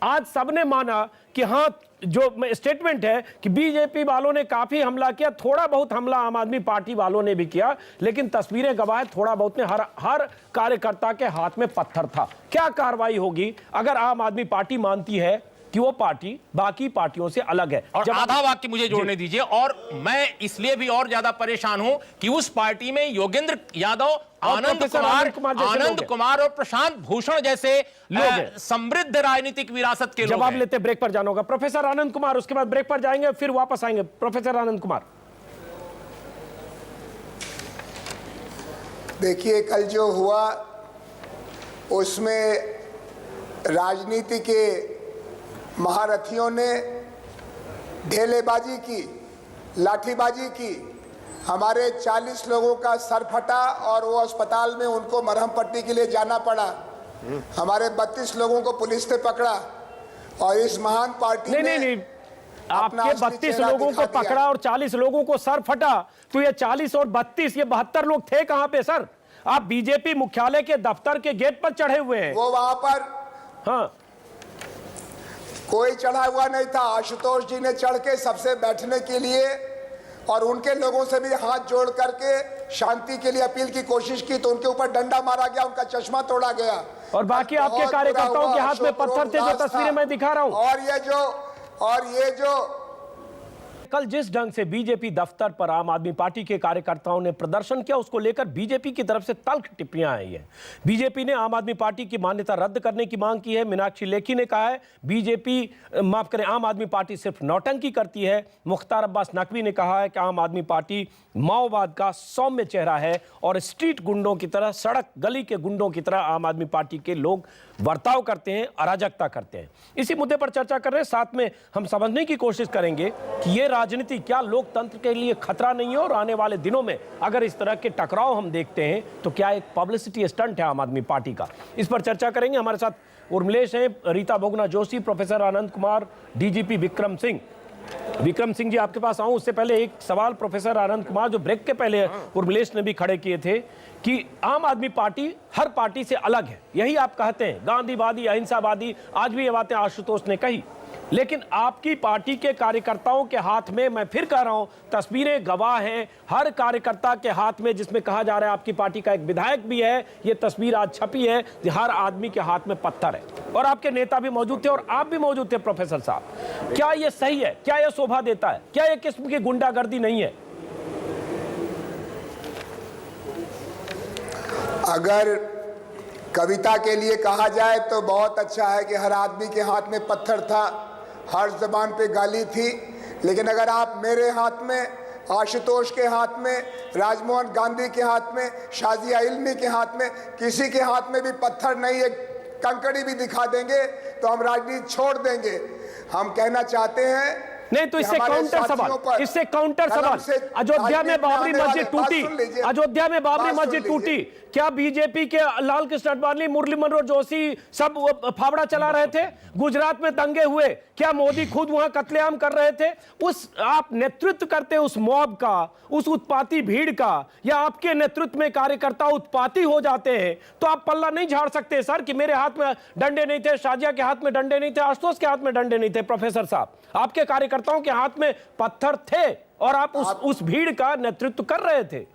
आज सबने माना कि हाँ, जो स्टेटमेंट है कि बीजेपी वालों ने काफी हमला किया, थोड़ा बहुत हमला आम आदमी पार्टी वालों ने भी किया, लेकिन तस्वीरें गवाह थोड़ा बहुत ने, हर कार्यकर्ता के हाथ में पत्थर था। क्या कार्रवाई होगी अगर आम आदमी पार्टी मानती है कि वो पार्टी बाकी पार्टियों से अलग है? और आधा वाक्य मुझे जोड़ने दीजिए, और मैं इसलिए भी और ज्यादा परेशान हूं कि उस पार्टी में योगेंद्र यादव, आनंद कुमार और प्रशांत भूषण जैसे लोग, समृद्ध राजनीतिक विरासत के लोग। जवाब लेते ब्रेक पर जाना होगा। प्रोफेसर आनंद कुमार, उसके बाद ब्रेक पर जाएंगे, फिर वापस आएंगे। प्रोफेसर आनंद कुमार। देखिए, कल जो हुआ उसमें राजनीति के महारथियों ने ढेलेबाजी की, लाठीबाजी की। हमारे 40 लोगों का सर फटा और वो अस्पताल में उनको मरहम पट्टी के लिए जाना पड़ा। हमारे 32 लोगों को पुलिस ने पकड़ा और इस महान पार्टी नहीं, आपके 32 लोगों को पकड़ा और 40 लोगों को सर फटा, तो ये 40 और 32 ये 72 लोग थे कहां पे सर? आप बीजेपी मुख्यालय के दफ्तर के गेट पर चढ़े हुए हैं। वो वहां पर हाँ, कोई चढ़ा हुआ नहीं था। आशुतोष जी ने चढ़ के सबसे बैठने के लिए और उनके लोगों से भी हाथ जोड़ करके शांति के लिए अपील की कोशिश की, तो उनके ऊपर डंडा मारा गया, उनका चश्मा तोड़ा गया। और बाकी आपके कार्यकर्ताओं के हाथ में पत्थर थे, जो तस्वीरें मैं दिखा रहा हूं। और ये जो कल जिस ढंग से बीजेपी दफ्तर पर आम आदमी पार्टी के कार्यकर्ताओं ने प्रदर्शन किया, उसको लेकर बीजेपी की तरफ से तल्ख टिप्पणियां आई हैं। बीजेपी ने आम आदमी पार्टी की मान्यता रद्द करने की मांग की है। मीनाक्षी लेखी ने कहा है माफ करें, आम आदमी पार्टी सिर्फ नौटंकी करती है। मुख्तार अब्बास नकवी ने कहा है कि आम आदमी पार्टी माओवाद का सौम्य चेहरा है और स्ट्रीट गुंडों की तरह, सड़क गली के गुंडों की तरह आम आदमी पार्टी के लोग बर्ताव करते हैं, अराजकता करते हैं। इसी मुद्दे पर चर्चा कर रहे हैं। साथ में हम समझने की कोशिश करेंगे कि ये राजनीति क्या लोकतंत्र के लिए खतरा नहीं है, और आने वाले दिनों में अगर इस तरह के टकराव हम देखते हैं तो क्या एक पब्लिसिटी स्टंट है आम आदमी पार्टी का। इस पर चर्चा करेंगे। हमारे साथ उर्मिलेश हैं, रीता बोगना जोशी, प्रोफेसर आनंद कुमार, डीजीपी विक्रम सिंह। विक्रम सिंह जी, आपके पास आऊं उससे पहले एक सवाल प्रोफेसर आनंद कुमार, जो ब्रेक के पहले उर्मिलेश ने भी खड़े किए थे कि आम आदमी पार्टी हर पार्टी से अलग है, यही आप कहते हैं, गांधीवादी, अहिंसावादी। आज भी ये बातें आशुतोष ने कही, लेकिन आपकी पार्टी के कार्यकर्ताओं के हाथ में, मैं फिर कह रहा हूं, तस्वीरें गवाह हैं, हर कार्यकर्ता के हाथ में, जिसमें कहा जा रहा है आपकी पार्टी का एक विधायक भी है, ये तस्वीर आज छपी है, हर आदमी के हाथ में पत्थर है, और आपके नेता भी मौजूद थे और आप भी मौजूद थे। प्रोफेसर साहब, क्या ये सही है? क्या ये शोभा देता है? क्या ये किस्म की गुंडागर्दी नहीं है? अगर कविता के लिए कहा जाए तो बहुत अच्छा है कि हर आदमी के हाथ में पत्थर था, हर जबान पे गाली थी। लेकिन अगर आप मेरे हाथ में, आशुतोष के हाथ में, राजमोहन गांधी के हाथ में, शाजिया इल्मी के हाथ में, किसी के हाथ में भी पत्थर नहीं, एक कंकड़ी भी दिखा देंगे तो हम राजनीति छोड़ देंगे। हम कहना चाहते हैं नहीं, तो इससे काउंटर सवाल, अयोध्या में बाबरी मस्जिद टूटी, अयोध्या में बाबरी मस्जिद टूटी, क्या बीजेपी के लाल कृष्ण आडवाणी, मुरली मनोहर जोशी सब फावड़ा चला रहे थे? गुजरात में दंगे हुए, क्या मोदी खुद वहां कत्लेआम कर रहे थे? उस आप नेतृत्व करते उस मॉब का, उस उत्पाती भीड़ का, या आपके नेतृत्व में कार्यकर्ता उत्पाती हो जाते हैं, तो आप पल्ला नहीं झाड़ सकते सर कि मेरे हाथ में डंडे नहीं थे, शाजिया के हाथ में डंडे नहीं थे, आशुतोष के हाथ में डंडे नहीं थे। प्रोफेसर साहब, आपके कार्यकर्ताओं के हाथ में पत्थर थे और आप उस भीड़ का नेतृत्व कर रहे थे।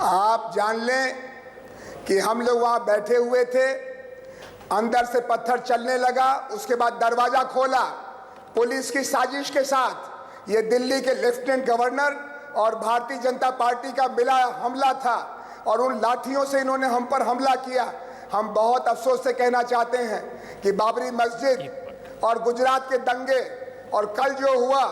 आप जान लें कि हम लोग वहां बैठे हुए थे, अंदर से पत्थर चलने लगा, उसके बाद दरवाजा खोला पुलिस की साजिश के साथ। ये दिल्ली के लेफ्टिनेंट गवर्नर और भारतीय जनता पार्टी का मिला हमला था और उन लाठियों से इन्होंने हम पर हमला किया। हम बहुत अफसोस से कहना चाहते हैं कि बाबरी मस्जिद और गुजरात के दंगे और कल जो हुआ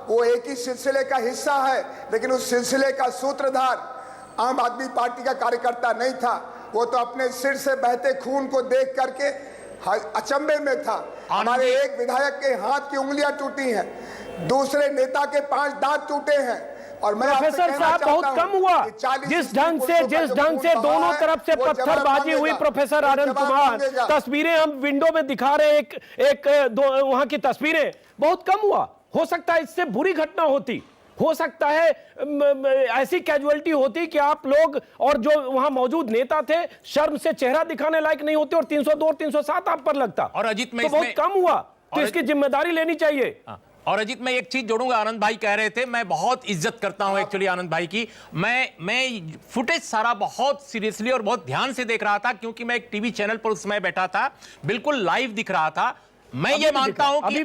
वो एक ही सिलसिले का हिस्सा है, लेकिन उस सिलसिले का सूत्रधार आम आदमी पार्टी का कार्यकर्ता नहीं था। वो तो अपने सिर से बहते खून को देख करके अचंभे में था। हमारे एक विधायक के हाथ की उंगलियां टूटी हैं, दूसरे नेता के 5 दांत टूटे हैं। और मैं प्रोफेसर साहब, बहुत कम हुआ जिस ढंग से दोनों तरफ से पत्थरबाजी हुई। प्रोफेसर आनंद कुमार, तस्वीरें हम विंडो में दिखा रहे हैं, एक दो वहां की तस्वीरें, बहुत कम हुआ। हो सकता है इससे बुरी घटना होती, हो सकता है ऐसी कैजुअलिटी होती कि आप लोग और जो वहां मौजूद नेता थे शर्म से चेहरा दिखाने लायक नहीं होते और 302 और 307 आप पर लगता। और अजीत में तो बहुत कम हुआ, तो इसकी जिम्मेदारी लेनी चाहिए। और अजीत, मैं एक चीज जोड़ूंगा, आनंद भाई कह रहे थे, मैं बहुत इज्जत करता हूं एक्चुअली आनंद भाई की। मैं फुटेज सारा बहुत सीरियसली और बहुत ध्यान से देख रहा था, क्योंकि मैं एक टीवी चैनल पर उस समय बैठा था, बिल्कुल लाइव दिख रहा था। मैं ये मानता हूं कि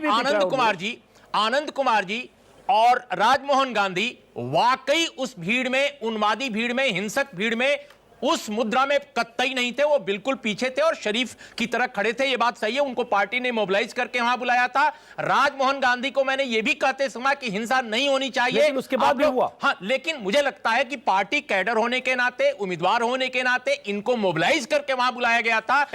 आनंद कुमार जी और राजमोहन गांधी वाकई उस भीड़ में, उन्मादी भीड़ में, हिंसक भीड़ में उस मुद्रा में कतई नहीं थे, वो बिल्कुल पीछे थे और शरीफ की तरह खड़े थे। ये बात सही है, उनको पार्टी ने मोबिलाइज करके वहां बुलाया था। राजमोहन गांधी को मैंने ये भी कहते सुना कि हिंसा नहीं होनी चाहिए, लेकिन उसके बाद भी हुआ। हाँ, लेकिन मुझे लगता है कि पार्टी कैडर होने के नाते, उम्मीदवार होने के नाते इनको मोबिलाइज करके वहां बुलाया गया था।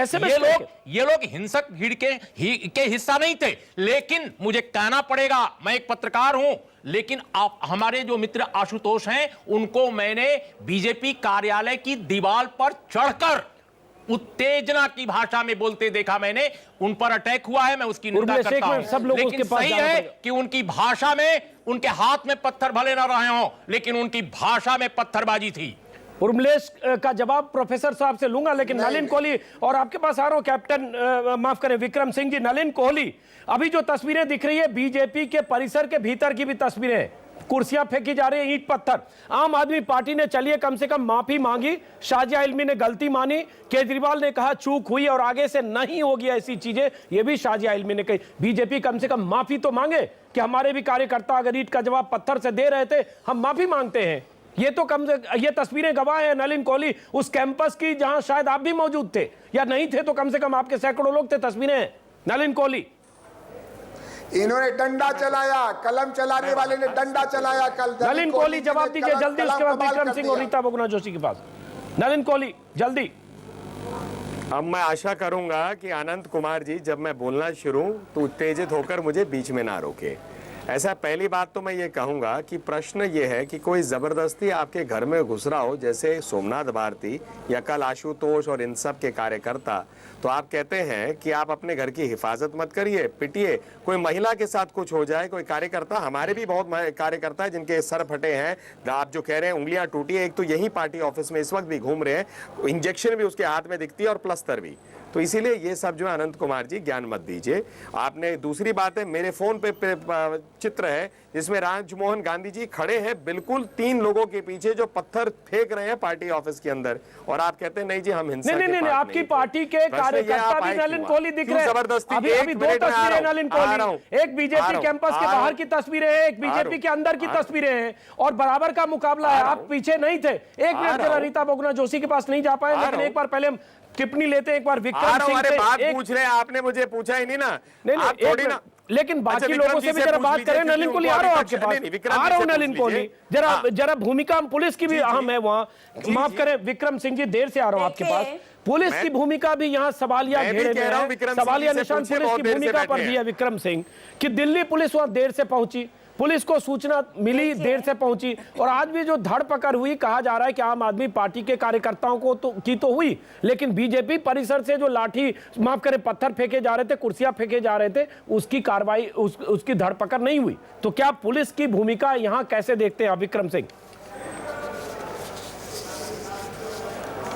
ये लोग हिंसक भीड़ के हिस्सा नहीं थे। लेकिन मुझे कहना पड़ेगा, मैं एक पत्रकार हूं, लेकिन आप हमारे जो मित्र आशुतोष हैं उनको मैंने बीजेपी कार्यालय की दीवार पर चढ़कर उत्तेजना की भाषा में बोलते देखा। मैंने उन पर अटैक हुआ है, मैं उसकी निंदा करता हूं, लेकिन सही है कि उनकी भाषा में, उनके हाथ में पत्थर भले ना रहे हों, लेकिन उनकी भाषा में पत्थरबाजी थी। उर्मिलेश का जवाब प्रोफेसर साहब से लूंगा, लेकिन नलिन कोहली और आपके पास आ रहा हूं कैप्टन, माफ करें विक्रम सिंह जी। नलिन कोहली, अभी जो तस्वीरें दिख रही है बीजेपी के परिसर के भीतर की भी तस्वीरें, कुर्सियां फेंकी जा रही है, ईंट पत्थर। आम आदमी पार्टी ने चलिए कम से कम माफी मांगी, शाजिया इल्मी ने गलती मानी, केजरीवाल ने कहा चूक हुई और आगे से नहीं होगी ऐसी चीजें, ये भी शाजिया इल्मी ने कही। बीजेपी कम से कम माफी तो मांगे कि हमारे भी कार्यकर्ता अगर ईंट का जवाब पत्थर से दे रहे थे, हम माफी मांगते हैं। ये तो कम से ये तस्वीरें गवाह है नलिन कोहली उस कैंपस की जहां शायद आप भी मौजूद थे, या नहीं थे तो कम से कम आपके सैकड़ों लोग थे। तस्वीरें हैं नलिन कोहली। इन्होंने डंडा चलाया, कलम चलाने वाले ने डंडा चलाया कल। नलिन कोहली जवाब दीजिए जल्दी, उसके बाद विक्रम सिंह और रीता बहुगुणा जोशी के पास। नलिन कोहली जल्दी। अब मैं आशा करूंगा कि अनंत कुमार जी जब मैं बोलना शुरू तो उत्तेजित होकर मुझे बीच में ना रोके। ऐसा पहली बात तो मैं ये कहूंगा कि प्रश्न ये है कि कोई जबरदस्ती आपके घर में घुस रहा हो, जैसे सोमनाथ भारती या कल आशुतोष और इन सब के कार्यकर्ता, तो आप कहते हैं कि आप अपने घर की हिफाजत मत करिए, पिटिए। कोई महिला के साथ कुछ हो जाए, कोई कार्यकर्ता, हमारे भी बहुत कार्यकर्ता है जिनके सर फटे हैं, आप जो कह रहे हैं उंगलियां टूटी है, एक तो यही पार्टी ऑफिस में इस वक्त भी घूम रहे हैं, इंजेक्शन भी उसके हाथ में दिखती है और प्लस्तर भी। तो इसीलिए ये सब जो है अनंत कुमार जी ज्ञान मत दीजिए आपने। दूसरी बात है, मेरे फोन पे चित्र है जिसमें राजमोहन गांधी जी खड़े हैं बिल्कुल 3 लोगों के पीछे जो पत्थर फेंक रहे हैं पार्टी ऑफिस के अंदर, और आप कहते हैं नहीं जी हम हिंसा नहीं, आपकी पार्टी के कार्यकर्ता भी नलिन कोहली दिख रहे हैं। जबरदस्ती अभी 2 तस्वीरें नलिन कोहली, एक बीजेपी कैंपस के बाहर की तस्वीरें हैं, एक बीजेपी के अंदर की तस्वीरें हैं, और बराबर का मुकाबला है। आप पीछे नहीं थे। एक मिनट जरा रीता बहुगुणा जोशी के पास नहीं जा पाए, लेकिन एक बार पहले हम टिप्पणी लेते हैं, एक बार विक्रम सिंह से। बात पूछ रहे हैं, आपने मुझे पूछा ही नहीं ना। नहीं, थोड़ी ना, लेकिन बाकी लोगों से भी जरा बात करें। नलिन कोहली आ रहा हूं आपके पास, आ रहा हूं नलिन कोहली, जरा भूमिका पुलिस की भी अहम है वहां। माफ करें विक्रम सिंह जी, देर से आ रहा हूं आपके पास। पुलिस की भूमिका भी यहाँ सवालिया घेरे में है, सवालिया निशान पुलिस की भूमिका पर भी है विक्रम सिंह, कि दिल्ली पुलिस वहां देर से पहुंची, पुलिस को सूचना मिली, देर से पहुंची, और आज भी जो धरपकड़ हुई, कहा जा रहा है कि आम आदमी पार्टी के कार्यकर्ताओं को तो हुई, लेकिन बीजेपी परिसर से जो लाठी, माफ करें, पत्थर फेंके जा रहे थे, कुर्सियां फेंके जा रहे थे, उसकी कार्रवाई, उसकी धरपकड़ नहीं हुई। तो क्या पुलिस की भूमिका यहां कैसे देखते हैं विक्रम सिंह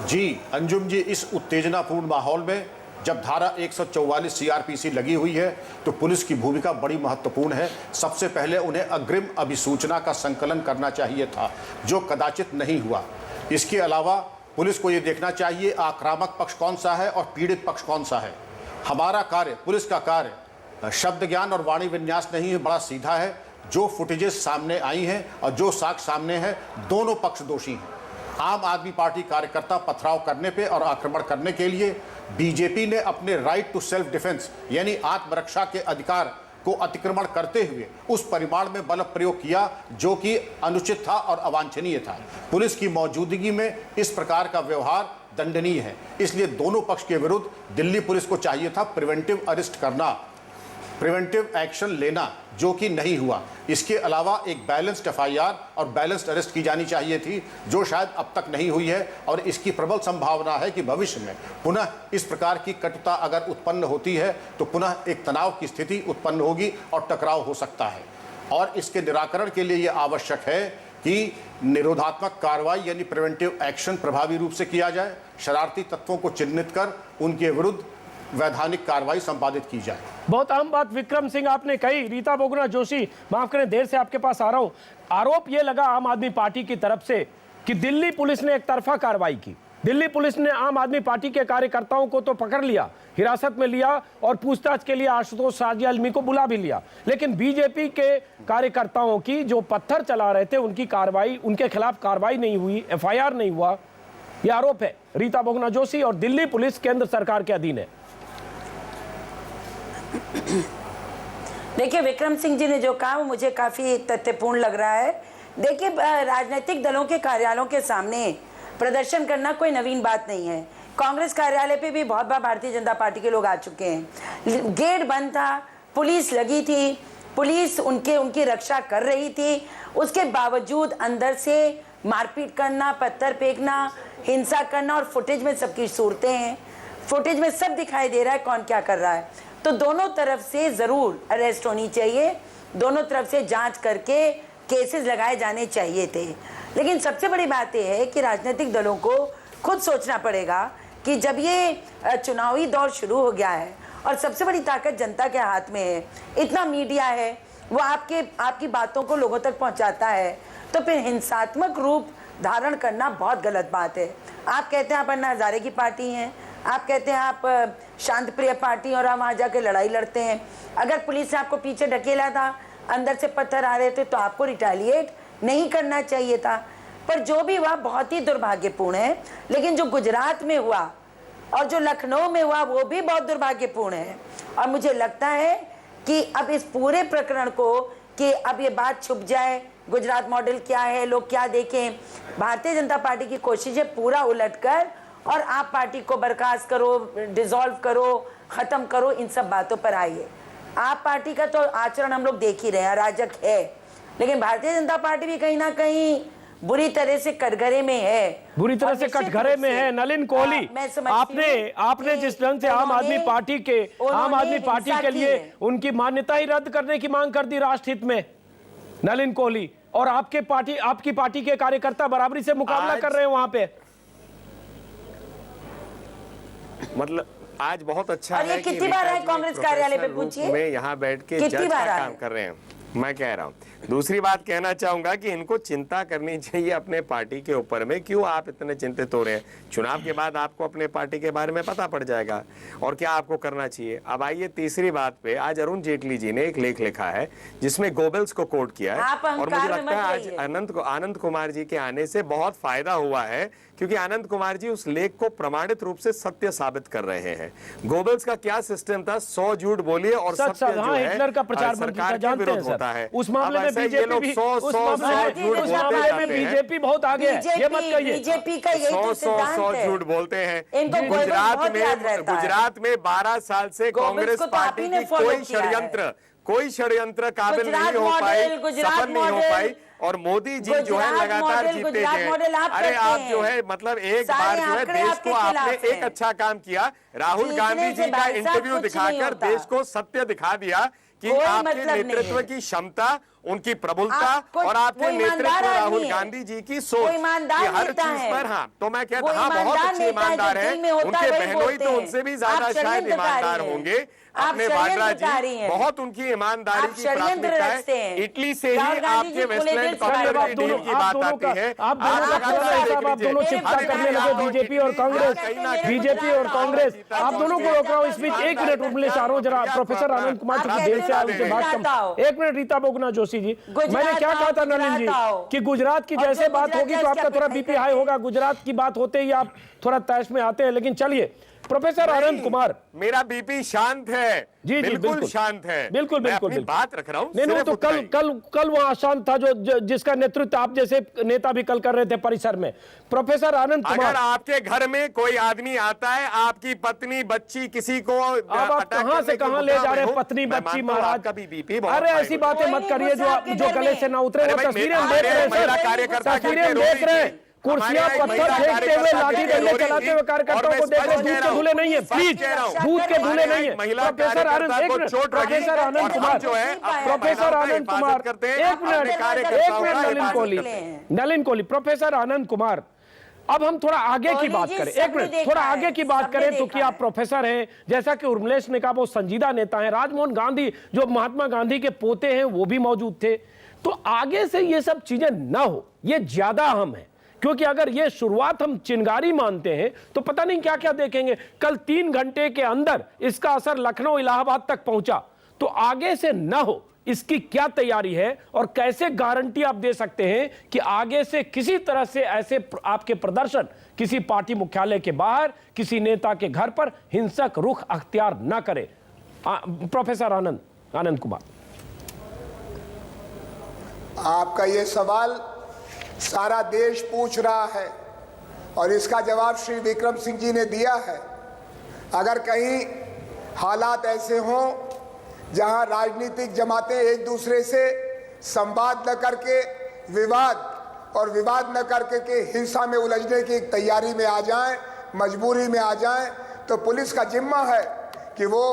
जी? अंजुम जी, इस उत्तेजनापूर्ण माहौल में जब धारा 144 सीआरपीसी लगी हुई है तो पुलिस की भूमिका बड़ी महत्वपूर्ण है। सबसे पहले उन्हें अग्रिम अभिसूचना का संकलन करना चाहिए था, जो कदाचित नहीं हुआ। इसके अलावा पुलिस को यह देखना चाहिए आक्रामक पक्ष कौन सा है और पीड़ित पक्ष कौन सा है। हमारा कार्य, पुलिस का कार्य शब्द ज्ञान और वाणी विन्यास नहीं है, बड़ा सीधा है। जो फुटेजेस सामने आई हैं और जो साक्ष्य सामने है, दोनों पक्ष दोषी हैं। आम आदमी पार्टी कार्यकर्ता पथराव करने पे और आक्रमण करने के लिए बीजेपी ने अपने राइट टू सेल्फ डिफेंस यानी आत्मरक्षा के अधिकार को अतिक्रमण करते हुए उस परिमाण में बल प्रयोग किया जो कि अनुचित था और अवांछनीय था। पुलिस की मौजूदगी में इस प्रकार का व्यवहार दंडनीय है। इसलिए दोनों पक्ष के विरुद्ध दिल्ली पुलिस को चाहिए था प्रिवेंटिव अरेस्ट करना, प्रिवेंटिव एक्शन लेना, जो कि नहीं हुआ। इसके अलावा एक बैलेंस्ड एफआईआर और बैलेंस्ड अरेस्ट की जानी चाहिए थी, जो शायद अब तक नहीं हुई है, और इसकी प्रबल संभावना है कि भविष्य में पुनः इस प्रकार की कटुता अगर उत्पन्न होती है तो पुनः एक तनाव की स्थिति उत्पन्न होगी और टकराव हो सकता है। और इसके निराकरण के लिए यह आवश्यक है कि निरोधात्मक कार्रवाई यानी प्रिवेंटिव एक्शन प्रभावी रूप से किया जाए, शरारती तत्वों को चिन्हित कर उनके विरुद्ध वैधानिक कार्रवाई संपादित की जाए। बहुत अहम बात विक्रम सिंह आपने कही। रीता बहुगुणा जोशी, माफ करें देर से आपके पास आ रहा हूं। आरोप यह लगा आम आदमी पार्टी की तरफ से कि दिल्ली पुलिस ने एक तरफा कार्रवाई की। दिल्ली पुलिस ने आम आदमी पार्टी के कार्यकर्ताओं को तो पकड़ लिया, हिरासत में लिया, और पूछताछ के लिए आशुतोष शाजिया इल्मी को बुला भी लिया, लेकिन बीजेपी के कार्यकर्ताओं की जो पत्थर चला रहे थे उनकी कार्रवाई, उनके खिलाफ कार्रवाई नहीं हुई, एफआईआर नहीं हुआ। यह आरोप है रीता बहुगुणा जोशी और दिल्ली पुलिस केंद्र सरकार के अधीन है। देखिए, विक्रम सिंह जी ने जो कहा वो मुझे काफी तथ्यपूर्ण लग रहा है। देखिए, राजनीतिक दलों के कार्यालयों के सामने प्रदर्शन करना कोई नवीन बात नहीं है। कांग्रेस कार्यालय पे भी बहुत बार भारतीय जनता पार्टी के लोग आ चुके हैं। गेट बंद था, पुलिस लगी थी, पुलिस उनकी रक्षा कर रही थी, उसके बावजूद अंदर से मारपीट करना, पत्थर फेंकना, हिंसा करना, और फुटेज में सबकी सूरतें हैं, फुटेज में सब दिखाई दे रहा है कौन क्या कर रहा है। तो दोनों तरफ से जरूर अरेस्ट होनी चाहिए, दोनों तरफ से जांच करके केसेस लगाए जाने चाहिए थे। लेकिन सबसे बड़ी बात यह है कि राजनीतिक दलों को खुद सोचना पड़ेगा कि जब ये चुनावी दौर शुरू हो गया है और सबसे बड़ी ताकत जनता के हाथ में है, इतना मीडिया है, वो आपकी बातों को लोगों तक पहुंचाता है, तो फिर हिंसात्मक रूप धारण करना बहुत गलत बात है। आप कहते हैं आप अन्ना हजारे की पार्टी हैं, आप कहते हैं आप शांत प्रिय पार्टी और आप वहाँ जाके लड़ाई लड़ते हैं। अगर पुलिस ने आपको पीछे ढकेला था, अंदर से पत्थर आ रहे थे, तो आपको रिटेलिएट नहीं करना चाहिए था। पर जो भी हुआ बहुत ही दुर्भाग्यपूर्ण है। लेकिन जो गुजरात में हुआ और जो लखनऊ में हुआ वो भी बहुत दुर्भाग्यपूर्ण है। और मुझे लगता है कि अब इस पूरे प्रकरण को कि अब ये बात छुप जाए, गुजरात मॉडल क्या है, लोग क्या देखें, भारतीय जनता पार्टी की कोशिश है पूरा उलटकर और आप पार्टी को बर्खास्त करो, डिसॉल्व करो, खत्म करो, इन सब बातों पर आइए। आप पार्टी का तो आचरण हम लोग देख ही रहे हैं, अराजक है, लेकिन भारतीय जनता पार्टी भी कहीं ना कहीं बुरी तरह से कटघरे में है, बुरी तरह से कटघरे में है। नलिन कोहली, आपने जिस ढंग से आम आदमी पार्टी के लिए उनकी मान्यता ही रद्द करने की मांग कर दी राष्ट्रहित में, नलिन कोहली, और आपकी पार्टी के कार्यकर्ता बराबरी से मुकाबला कर रहे हैं वहां पे। मतलब आज बहुत अच्छा और ये है कि कितनी बार आए कांग्रेस कार्यालय पे, पूछिए, में यहाँ बैठ के कितनी जज का बार आए? काम कर रहे हैं। मैं कह रहा हूँ दूसरी बात कहना चाहूंगा कि इनको चिंता करनी चाहिए अपने पार्टी के ऊपर में। क्यों आप इतने चिंतित हो रहे हैं? चुनाव के बाद आपको अपने पार्टी के बारे में पता पड़ जाएगा और क्या आपको करना चाहिए। अब आइए तीसरी बात पे। आज अरुण जेटली जी ने एक लेख लिखा है जिसमें गोबल्स को कोट किया है, और मुझे लगता है आज आनंद कुमार जी के आने से बहुत फायदा हुआ है, क्योंकि आनंद कुमार जी उस लेख को प्रमाणित रूप से सत्य साबित कर रहे हैं। गोबल्स का क्या सिस्टम था, 100 झूठ बोलिए और सत्य जो है हिटलर का प्रचार सरकार के विरुद्ध होता है। उस मामले में बीजेपी बहुत आगे है, ये मत कहिए। बीजेपी का यही तो सिद्धांत है। 100 झूठ बोलते हैं। इनको गुजरात में 12 साल से कांग्रेस पार्टी की कोई षड्यंत्र काबिल नहीं हो पाई, सफल नहीं हो पाई, और मोदी जी जो है लगातार जीते गए। अरे आप जो है मतलब एक बार जो है देश को आपने एक अच्छा काम किया, राहुल गांधी जी का इंटरव्यू दिखाकर देश को सत्य दिखा दिया कि आपके नेतृत्व की क्षमता, उनकी प्रबुद्धता और आपके नेतृत्व राहुल गांधी जी की सोच कि हर चीज पर। हाँ, तो मैं कहता हाँ बहुत अच्छे ईमानदार हैं, उनके बहनोई तो उनसे भी ज्यादा शायद ईमानदार होंगे। अपने वाड्रा जी बहुत उनकी ईमानदारी की प्राथमिकता है। इटली से ही आपके वेस्टलैंड कॉरिडोर की डील की बात आती है। आप दोनों चिपका करने लगे, बीजेपी और कांग्रेस, आप दोनों को रोक रहा हूँ इस बीच। एक मिनट रुक आ रहा हूँ जरा। प्रोफेसर आनंद कुमार चूंकि देर से आए, उनसे बात कम। एक मिनट, रीता बहुगुणा जोशी जी, मैंने क्या कहा था नलिन जी कि गुजरात की जैसे बात होगी तो आपका थोड़ा बीपी हाई होगा। गुजरात की बात होते ही आप थोड़ा तैश में आते हैं। लेकिन चलिए, प्रोफेसर आनंद कुमार, मेरा बीपी शांत है, जी बिल्कुल शांत है, बिल्कुल बात रख रहा हूँ। नहीं तो कल वहां अशांत था जो जिसका नेतृत्व आप जैसे नेता भी कल कर रहे थे परिसर में। प्रोफेसर आनंद कुमार, अगर आपके घर में कोई आदमी आता है, आपकी पत्नी बच्ची किसी को, अब आप कहां से कहां ले जा रहे हैं पत्नी बच्ची महाराज? अरे ऐसी बातें मत करिए जो गले से ना उतरे। वो तस्वीरें हम देख रहे हैं, तस्वीरें हम देख रहे हैं, कुर्सियां पत्थर फेंकते हुए, लाठी डंडे चलाते हुए कार्यकर्ताओं को देख रहे हैं। दूध के धुले नहीं है, प्लीज, दूध के धुले नहीं है। प्रोफेसर आनंद, एक minute, professor Anand Kumar, professor Anand Kumar, एक मिनट, नलिन कोहली, प्रोफेसर आनंद कुमार, अब हम थोड़ा आगे की बात करें। एक मिनट, थोड़ा आगे की बात करें तो कि आप प्रोफेसर हैं, जैसा कि उर्मिलेश ने कहा, वो संजीदा नेता हैं। राजमोहन गांधी जो महात्मा गांधी के पोते हैं वो भी मौजूद थे। तो आगे से ये सब चीजें ना हो, ये ज्यादा अहम है, क्योंकि अगर ये शुरुआत हम चिंगारी मानते हैं तो पता नहीं क्या क्या देखेंगे। कल 3 घंटे के अंदर इसका असर लखनऊ इलाहाबाद तक पहुंचा, तो आगे से ना हो इसकी क्या तैयारी है और कैसे गारंटी आप दे सकते हैं कि आगे से किसी तरह से ऐसे आपके प्रदर्शन किसी पार्टी मुख्यालय के बाहर किसी नेता के घर पर हिंसक रुख अख्तियार न करे? प्रोफेसर आनंद कुमार, आपका ये सवाल सारा देश पूछ रहा है और इसका जवाब श्री विक्रम सिंह जी ने दिया है। अगर कहीं हालात ऐसे हों जहां राजनीतिक जमातें एक दूसरे से संवाद न करके विवाद न करके के हिंसा में उलझने की तैयारी में आ जाएं, मजबूरी में आ जाएं, तो पुलिस का जिम्मा है कि वो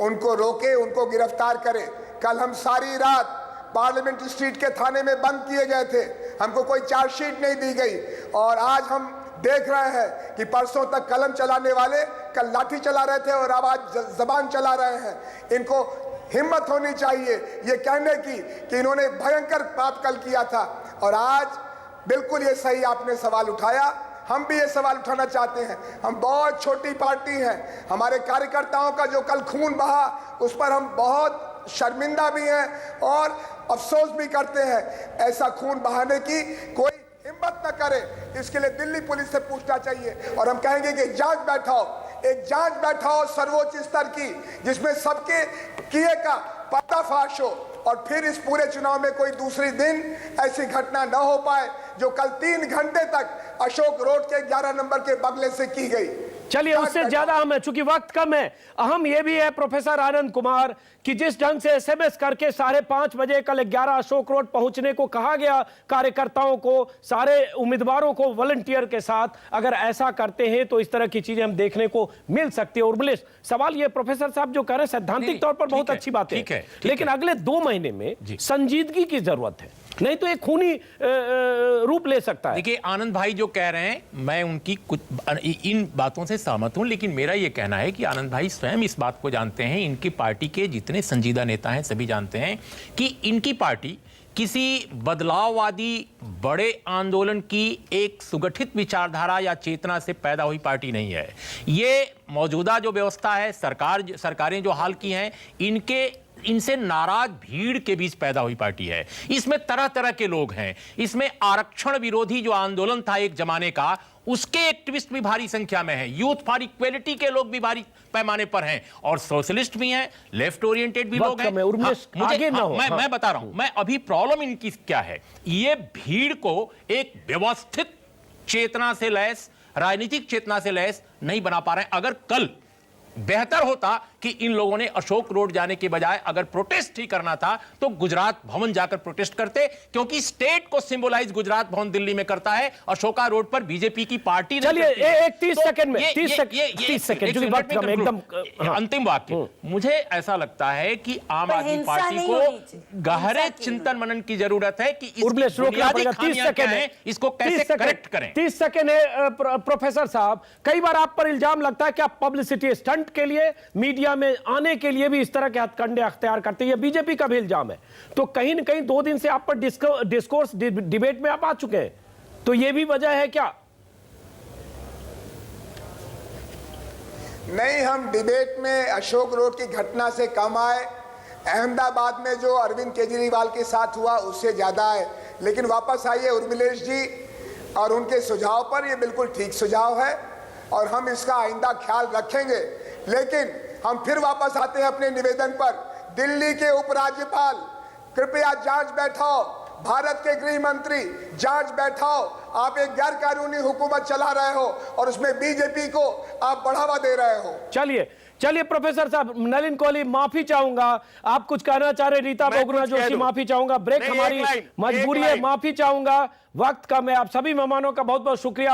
उनको रोके, उनको गिरफ्तार करे। कल हम सारी रात पार्लियामेंट स्ट्रीट के थाने में बंद किए गए थे, हमको कोई चार्जशीट नहीं दी गई और आज हम देख रहे हैं कि परसों तक कलम चलाने वाले कल लाठी चला रहे थे और अब आज जबान चला रहे हैं। इनको हिम्मत होनी चाहिए ये कहने की कि इन्होंने भयंकर पाप कल किया था और आज बिल्कुल ये सही आपने सवाल उठाया। हम भी ये सवाल उठाना चाहते हैं। हम बहुत छोटी पार्टी हैं, हमारे कार्यकर्ताओं का जो कल खून बहा उस पर हम बहुत शर्मिंदा भी हैं और अफसोस भी करते हैं। ऐसा खून बहाने की कोई हिम्मत न करे, इसके लिए दिल्ली पुलिस से पूछना चाहिए और हम कहेंगे कि एक जांच बैठाओ सर्वोच्च स्तर की, जिसमें सबके किए का पर्दाफाश हो और फिर इस पूरे चुनाव में कोई दूसरी दिन ऐसी घटना न हो पाए जो कल 3 घंटे तक अशोक रोड के 11 नंबर के बगले से की गई। चलिए, उससे ज्यादा अहम है, चूंकि वक्त कम है, अहम यह भी है प्रोफेसर आनंद कुमार कि जिस ढंग से एसएमएस करके 5:30 बजे कल 11 अशोक रोड पहुंचने को कहा गया कार्यकर्ताओं को, सारे उम्मीदवारों को वॉलंटियर के साथ, अगर ऐसा करते हैं तो इस तरह की चीजें हम देखने को मिल सकती है। उर्मिलेश, सवाल ये प्रोफेसर साहब जो कह रहे हैं सैद्धांतिक तौर पर बहुत अच्छी बात है, लेकिन अगले 2 महीने में संजीदगी की जरूरत है, नहीं तो एक खूनी रूप ले सकता है। देखिए, आनंद भाई जो कह रहे हैं मैं उनकी कुछ इन बातों से सहमत हूं, लेकिन मेरा यह कहना है कि आनंद भाई स्वयं इस बात को जानते हैं, इनकी पार्टी के जितने संजीदा नेता हैं सभी जानते हैं कि इनकी पार्टी किसी बदलाववादी बड़े आंदोलन की एक सुगठित विचारधारा या चेतना से पैदा हुई पार्टी नहीं है। ये मौजूदा जो व्यवस्था है, सरकारें जो हाल की हैं, इनसे नाराज भीड़ के बीच पैदा हुई पार्टी है। इसमें तरह तरह के लोग हैं, इसमें आरक्षण विरोधी जो आंदोलन था एक जमाने का, उसके एक्टिविस्ट भी भारी संख्या में हैं, यूथ फॉर इक्वेलिटी के लोग भी भारी पैमाने पर हैं और सोशलिस्ट भी हैं, लेफ्ट ओरिएंटेड भी लोग हैं। मैं बता रहा हूं, मैं अभी प्रॉब्लम इनकी क्या है, ये भीड़ को एक व्यवस्थित चेतना से लैस, राजनीतिक चेतना से लैस नहीं बना पा रहे हैं। अगर कल बेहतर होता कि इन लोगों ने अशोक रोड जाने के बजाय अगर प्रोटेस्ट ही करना था तो गुजरात भवन जाकर प्रोटेस्ट करते, क्योंकि स्टेट को सिंबलाइज गुजरात भवन दिल्ली में करता है, अशोका रोड पर बीजेपी की पार्टी। चलिए, एक 30 सेकंड में 30 सेकंड एकदम अंतिम वाक्य। मुझे ऐसा लगता है कि आम आदमी पार्टी को गहरे चिंतन मनन की जरूरत है कि इसको कैसे करेक्ट करें। 30 सेकंड है प्रोफेसर साहब, कई बार आप पर इल्जाम लगता है कि आप पब्लिसिटी स्टंट के लिए, मीडिया में आने के लिए भी इस तरह के हथकंडे अख्तियार करते हैं, ये बीजेपी का भी इल्जाम है। तो कहीं न कहीं 2 दिन से आप पर डिस्कोर्स डिबेट में आप आ चुके हैं, तो ये भी वजह है क्या? नहीं, हम डिबेट में अशोक रोड की घटना से कम आए, अहमदाबाद में जो अरविंद केजरीवाल के साथ हुआ उससे ज्यादा है। लेकिन वापस आइए उर्मिलेश जी और उनके सुझाव पर, ये बिल्कुल ठीक सुझाव है और हम इसका आइंदा ख्याल रखेंगे। लेकिन हम फिर वापस आते हैं अपने निवेदन पर। दिल्ली के उपराज्यपाल, कृपया जांच बैठाओ, भारत के गृह मंत्री जांच बैठाओ। आप एक गैर कानूनी हुकूमत चला रहे हो और उसमें बीजेपी को आप बढ़ावा दे रहे हो। चलिए प्रोफेसर साहब, नलिन कोहली माफी चाहूंगा, आप कुछ कहना चाह रहे, रीता बहुगुणा जोशी माफी चाहूंगा, ब्रेक हमारी मजबूरी है, माफी चाहूंगा, वक्त कम है। आप सभी मेहमानों का बहुत बहुत शुक्रिया।